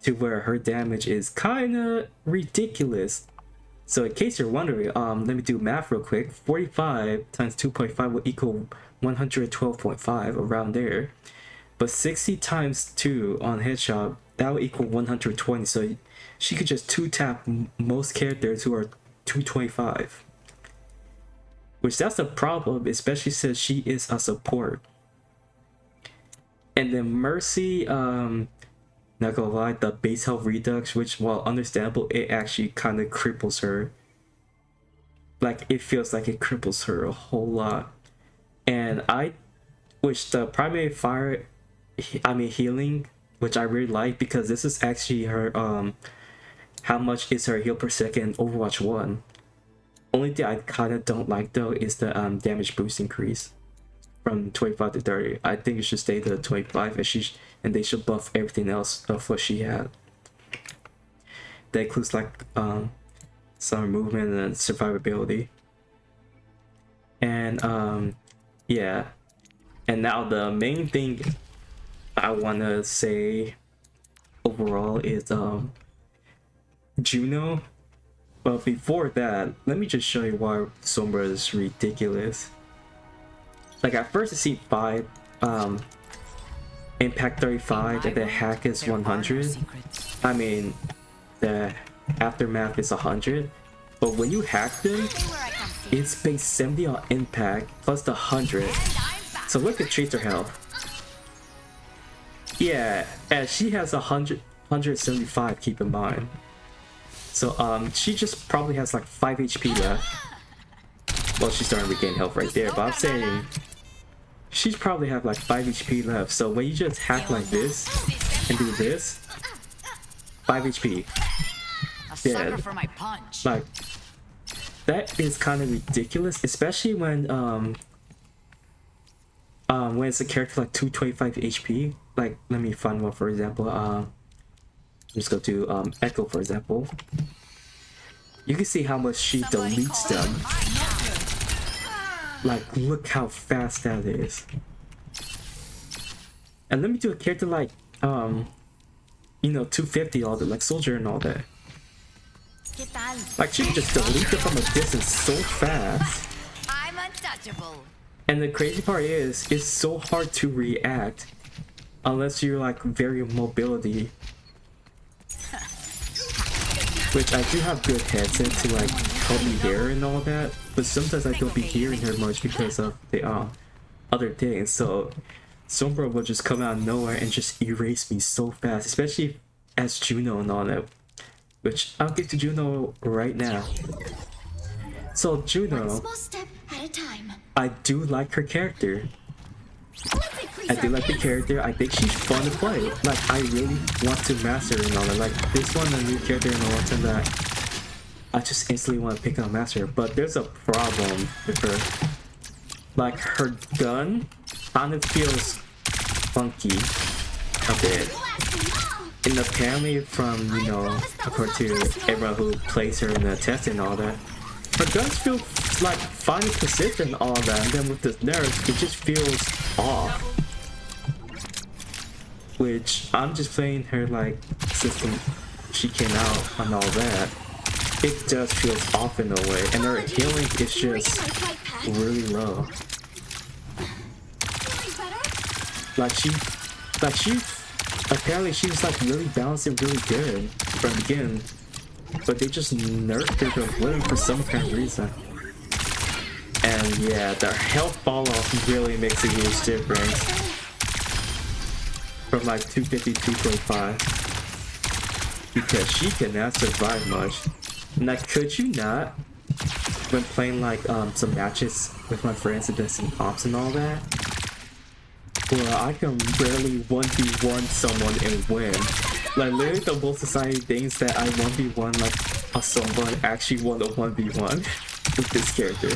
to where her damage is kinda ridiculous. So in case you're wondering, let me do math real quick. 45 times 2.5 will equal 112.5, around there. But 60 times 2 on headshot, that will equal 120. So she could just 2-tap most characters who are 225. Which that's a problem, especially since she is a support. And then Mercy, not gonna lie, the base health redux, which while understandable, it actually kind of cripples her. Like it feels like it cripples her a whole lot. And I wish the primary fire, healing which I really like because this is actually her how much is her heal per second in Overwatch 1. Only thing I kind of don't like though is the damage boost increase from 25 to 30. I think it should stay to 25 and they should buff everything else of what she had. That includes like some movement and survivability. And yeah. And now the main thing I wanna say overall is Juno. But before that, let me just show you why Sombra is ridiculous. Like at first I see 5 impact 35 and the hack is 100. I mean the aftermath is 100. But when you hack them, it's based 70 on impact plus the 100. So look at Tracer health. Yeah, and she has 175, keep in mind. So she just probably has like 5 HP left. Well, she's starting to regain health right there, but I'm saying she's probably have like 5 HP left. So when you just hack like this and do this, 5 HP. Dead. Like that is kind of ridiculous, especially when it's a character like 225 HP. Like let me find one for example. Let's go to Echo for example. You can see how much she deletes them. Like look how fast that is. And let me do a character like you know 250 all that, like Soldier and all that. Like she can just delete them from a distance so fast. I'm untouchable. And the crazy part is, it's so hard to react unless you're like very mobility. Which I do have good headset to like help me hear and all that, but sometimes I don't be hearing her much because of the other things. So Sombra will just come out of nowhere and just erase me so fast, especially as Juno and all that. Which I'll get to Juno right now. So Juno, Small step at a time. I do like her character. I do like the character. I think she's fun to play. Like I really want to master her and all that. Like this one, a new character in all time that I just instantly want to pick up master. But there's a problem with her. Like her gun kind of feels funky a bit. And apparently from, you know, according to everyone who plays her in the test and all that, her guns feel like fine and consistent and all that, and then with this nerf, it just feels off. Which, I'm just playing her like, system she came out and all that, it just feels off in a way, and her healing is just really low. Like she apparently she was like really balanced and really good from the beginning, but they just nerfed her to win for some kind of reason. And yeah, their health fall off really makes a huge difference from like 250 to 225 because she cannot survive much. Now could you not, when playing like some matches with my friends and Destiny Ops and all that, well, I can rarely 1v1 someone and win. Like literally the most exciting things that I 1v1 like a someone actually won a 1v1 with this character.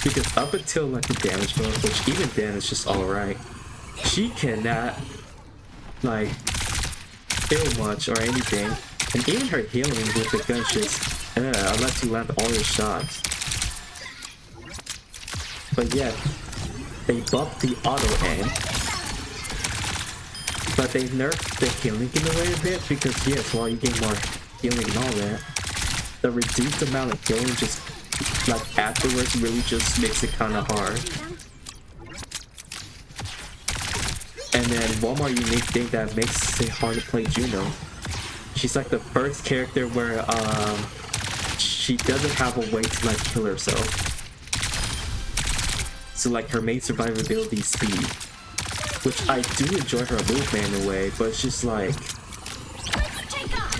Because up until like the damage mode, which even then is just alright, she cannot like kill much or anything. And even her healing with the gun just unless you land all your shots. But yeah, they buffed the auto aim, but they nerfed the healing in a way a bit because yes, while you gain more healing and all that, the reduced amount of healing just like afterwards really just makes it kind of hard. And then one more unique thing that makes it hard to play Juno, she's like the first character where she doesn't have a way to like kill herself. So like her main survivability is speed, which I do enjoy her movement in a way, but it's just like,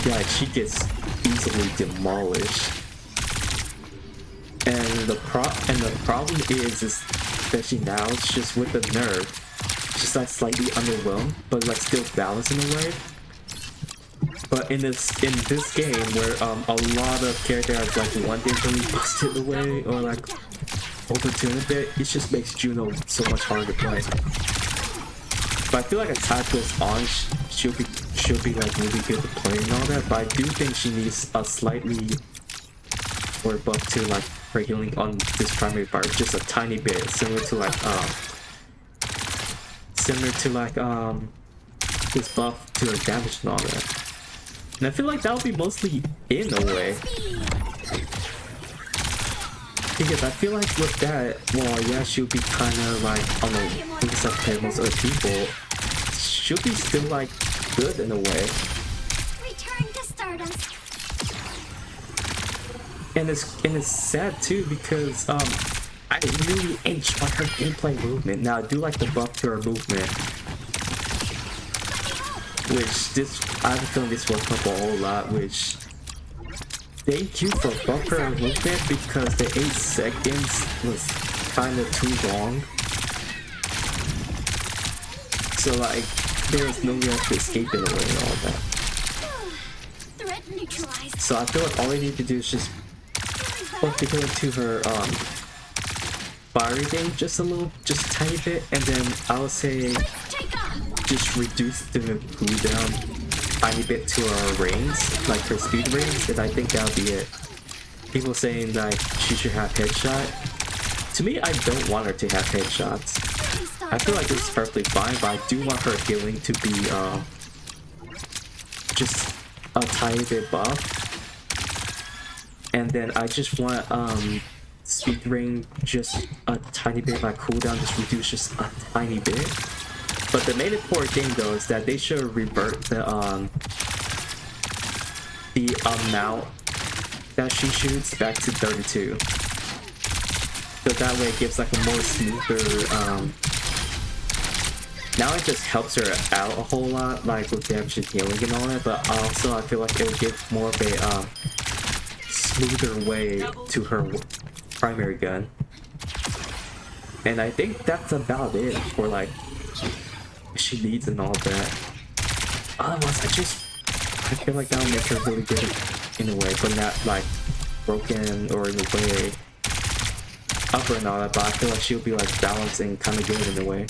yeah, she gets easily demolished. And the problem is especially now, it's just with the nerf, just like slightly underwhelmed, but like still balanced in a way. But in this game where a lot of characters like one day really busted away or like overtuned a bit, it just makes Juno so much harder to play. But I feel like as time goes on, she'll be like really good to play and all that. But I do think she needs a slightly more buff to like her healing on this primary part, just a tiny bit, similar to like this buff to her damage and all that. And I feel like that would be mostly in a way. Because I feel like with that, well, yeah, she'll be kind of like on the wings of most other people. She'll be still like good in a way. Return to Stardust. And it's sad too because I really ain't like her gameplay movement. Now I do like the buff to her movement, which I have a feeling this will come up a whole lot. Which thank you for buff her movement because the 8 seconds was kind of too long. So like there was no way to escape it away and all that. Threat neutralized. So I feel like all I need to do is just buff to go into her fiery thing just a tiny bit, and then I would say just reduce the cooldown tiny bit to her range, like her speed range, and I think that'll be it. People saying like she should have headshot. To me, I don't want her to have headshots. I feel like this is perfectly fine, but I do want her healing to be just a tiny bit buff. And then I just want speed range just a tiny bit, like cooldown just reduce just a tiny bit. But the main important thing though is that they should revert the amount that she shoots back to 32. So that way it gives like a more smoother now it just helps her out a whole lot, like with damage and healing and all that, but also I feel like it would give more of a smoother way to her primary gun. And I think that's about it for like she needs and all that. Otherwise I feel like that'll make her really good in a way, but not like broken or in a way upper and all that, but I feel like she'll be like balanced and kind of good in a way.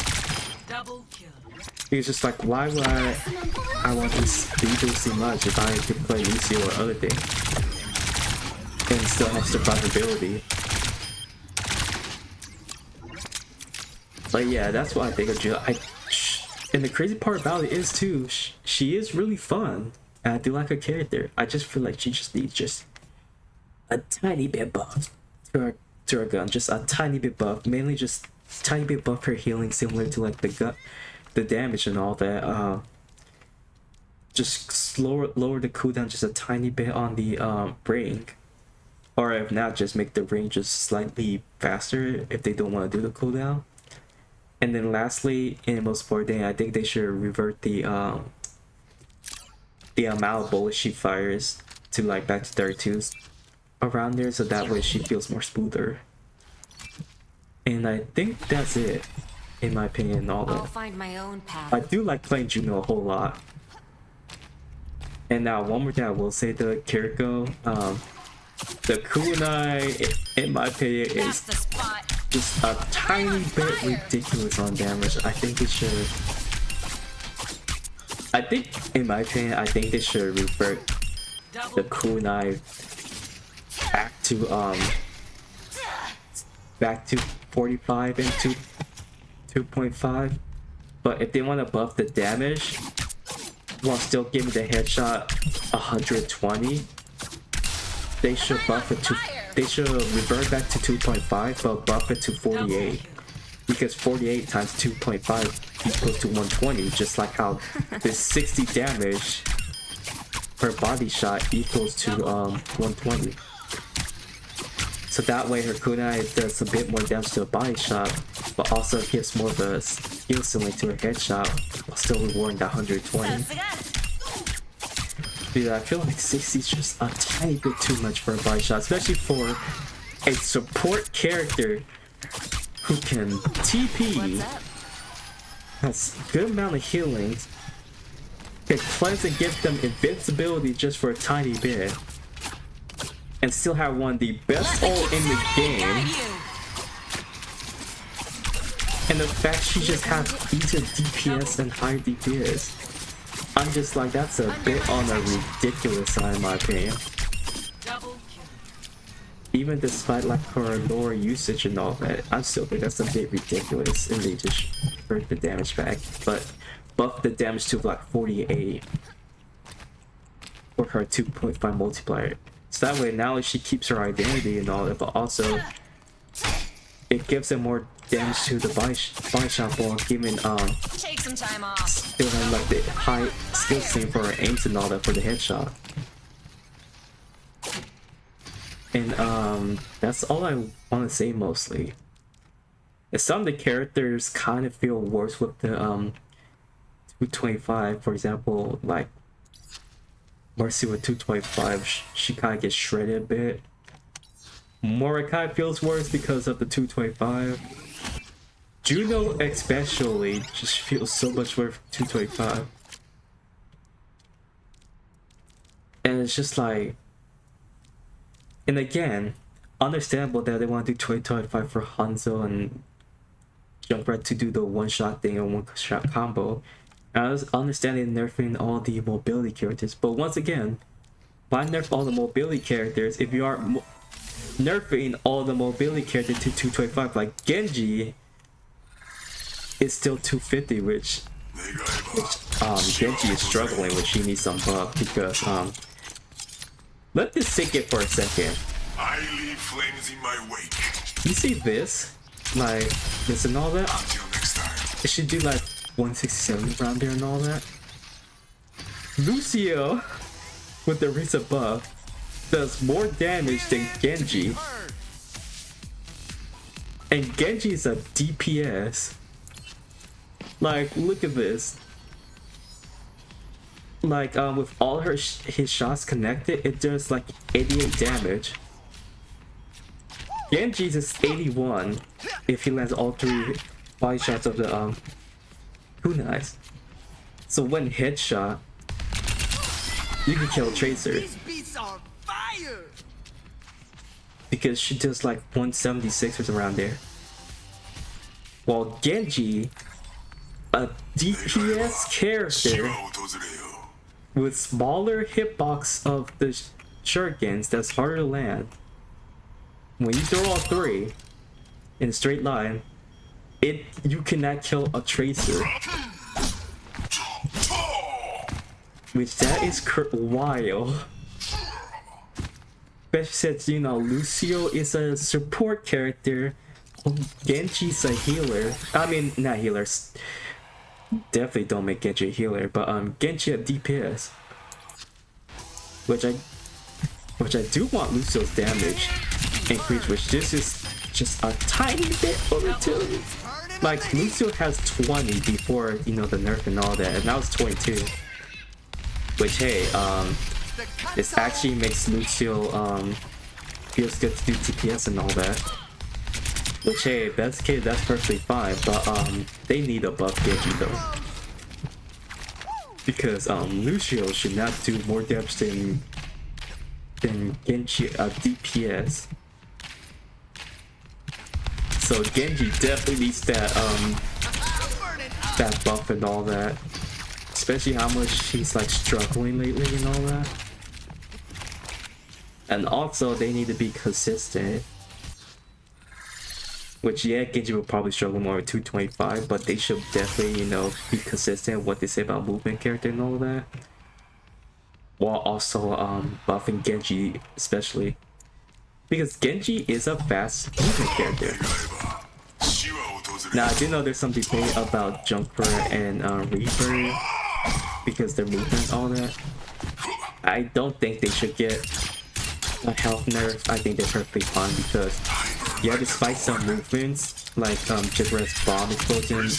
It's just like, why would I want to speed so much if I could play Lucio or other things and still have survivability? But yeah, that's what I think of Juno. And the crazy part about it is too, she is really fun. And I do like her character. I just feel like she just needs just a tiny bit buff to her gun, just a tiny bit buff, mainly just tiny bit buff her healing, similar to like the damage and all that. Just lower the cooldown just a tiny bit on the ring, or if not, just make the ring just slightly faster if they don't want to do the cooldown. And then lastly, and most important thing, I think they should revert the amount of bullets she fires to like back to 32s around there, so that way she feels more smoother. And I think that's it, in my opinion, and all that. I'll find my own path. I do like playing Juno a whole lot. And now one more thing I will say to Kiriko, the kunai, in my opinion, is just a tiny bit ridiculous on damage. I think it should. In my opinion, I think they should revert the kunai back to 45 and 2.5. But if they want to buff the damage while still giving the headshot 120, they should buff it to. They should revert back to 2.5, but buff it to 48. Because 48 times 2.5 equals to 120, just like how the 60 damage per body shot equals to 120. So that way her kunai does a bit more damage to a body shot, but also gives more of a skill ceiling to her headshot while still rewarding that 120. Dude, I feel like 60 is just a tiny bit too much for a body shot, especially for a support character who can TP. has good amount of healing. Can cleanse and give them invincibility just for a tiny bit. And still have one of the best ult in the game. And the fact she just has easier DPS and higher DPS. I'm just like, that's a bit on the ridiculous side in my opinion. Even despite like her lower usage and all that, I still think that's a bit ridiculous and they just hurt the damage back. But buff the damage to like 48 for her 2.5 multiplier. So that way not only she keeps her identity and all that, but also it gives them more damage to the body shot while giving Take some time off. still having like the high skill ceiling for her aims and all that for the headshot. And that's all I want to say mostly. And some of the characters kind of feel worse with the 225. For example, like Mercy with 225, she kind of gets shredded a bit. Mordecai feels worse because of the 225. Juno especially just feels so much worse for 225. And it's just like, and again, understandable that they want to do 225 for Hanzo and Junkrat to do the one-shot thing and one-shot combo. And I was understanding nerfing all the mobility characters, but once again, why nerf all the mobility characters if you are nerfing all the mobility characters to 225? Like Genji is still 250, which Genji is struggling, which he needs some buff because let this sink in for a second. I leave flames in my wake. You see this? Like this and all that? Until next time. It should do like 167 around there and all that. Lucio with the recent buff does more damage than Genji. And Genji is a DPS. Like, look at this. Like, with all his shots connected, it does like 88 damage. Genji's is 81 if he lands all 3 body shots of the kunais. So one headshot, you can kill Tracer. Because she does like 176 or around there. While Genji, a DPS character with smaller hitbox of the shurikens that's harder to land. When you throw all 3 in a straight line, you cannot kill a Tracer. Which that is wild. Especially since, you know, Lucio is a support character, Genji's a healer. I mean, not healers. Definitely don't make Genji a healer, but Genji a DPS. Which I do want Lucio's damage increase, which this is just a tiny bit over 2. Like Lucio has 20 before, you know, the nerf and all that, and now it's 22. Which hey, this actually makes Lucio feels good to do DPS and all that. Which hey, that's okay, that's perfectly fine, but they need a buff Genji though. Because Lucio should not do more damage than Genji DPS. So Genji definitely needs that that buff and all that. Especially how much he's like struggling lately and all that. And also they need to be consistent. Which yeah, Genji will probably struggle more with 225, but they should definitely, you know, be consistent with what they say about movement character and all that. While also buffing Genji especially. Because Genji is a fast movement character. Now I do know there's some debate about Jumper and Reaper because their movement and all that. I don't think they should get a health nerf. I think they're perfectly fine because yeah, despite some movements like Jibber's bomb explosion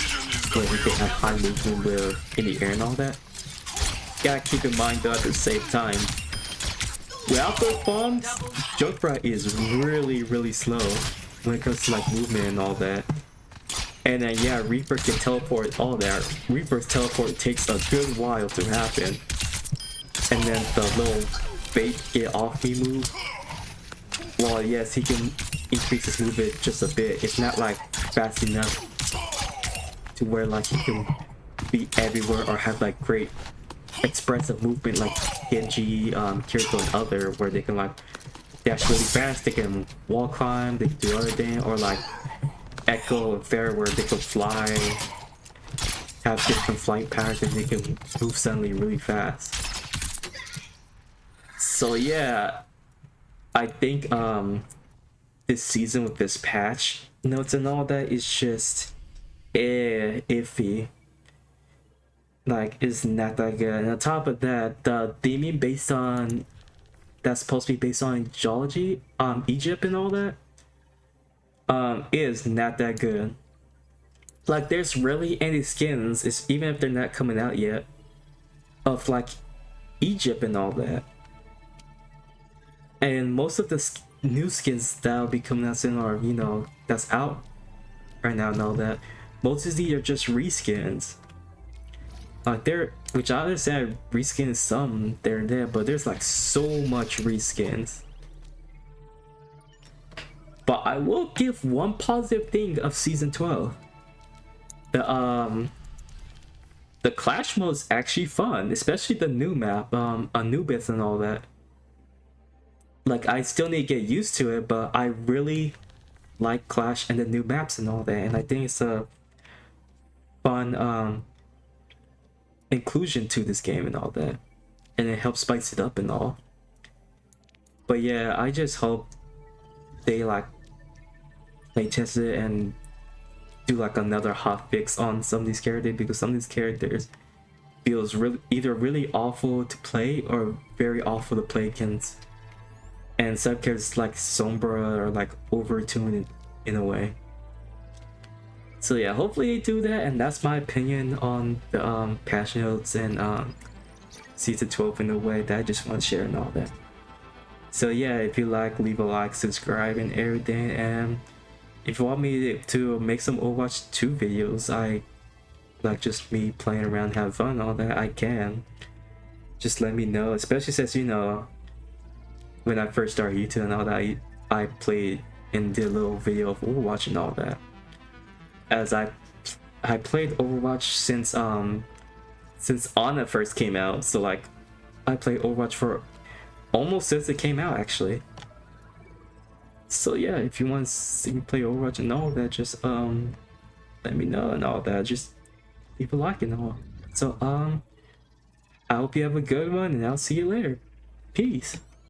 where he can have high movement with in the air and all that. Gotta keep in mind though at the same time, without those bombs, Junkrat is really slow when it comes to like movement and all that. And then yeah, Reaper can teleport all that. Reaper's teleport takes a good while to happen. And then the little bait get off me move. Well, yes, he can increase his movement just a bit. It's not like fast enough to where like he can be everywhere or have like great expressive movement like Genji, Kirito, and other, where they can like dash really fast, they can wall climb, they can do other things, or like Echo and Fair where they can fly, have different flight patterns, and they can move suddenly really fast. So yeah, I think this season with this patch notes and all that is just iffy. Like, it's not that good. And on top of that, the theming based on that's supposed to be based on geology, Egypt and all that, is not that good. Like, there's really any skins, it's, even if they're not coming out yet, of like Egypt and all that. And most of the new skins that'll be coming out soon, or you know, that's out right now and all that, most of these are just reskins. Like there, which I understand reskins some there and there, but there's like so much reskins. But I will give one positive thing of season 12. The clash mode is actually fun, especially the new map, Anubis and all that. Like, I still need to get used to it, but I really like Clash and the new maps and all that, and I think it's a fun inclusion to this game and all that, and it helps spice it up and all. But yeah, I just hope they like play test it and do like another hotfix on some of these characters, because some of these characters feels really either really awful to play or very awful to play against. And some characters like Sombra are like overtuned in a way. So yeah, hopefully they do that, and that's my opinion on the patch notes and season 12 in a way that I just want to share and all that. So yeah, if you like, leave a like, subscribe and everything, and if you want me to make some Overwatch 2 videos, I like just me playing around, have fun and all that, I can. Just let me know, especially since, you know, when I first started YouTube and all that, I played and did a little video of Overwatch and all that. As I played Overwatch since Ana first came out, so like I played Overwatch for almost since it came out actually. So yeah, if you want to see me play Overwatch and all that, just let me know and all that. Just leave a like and all. So I hope you have a good one, and I'll see you later. Peace.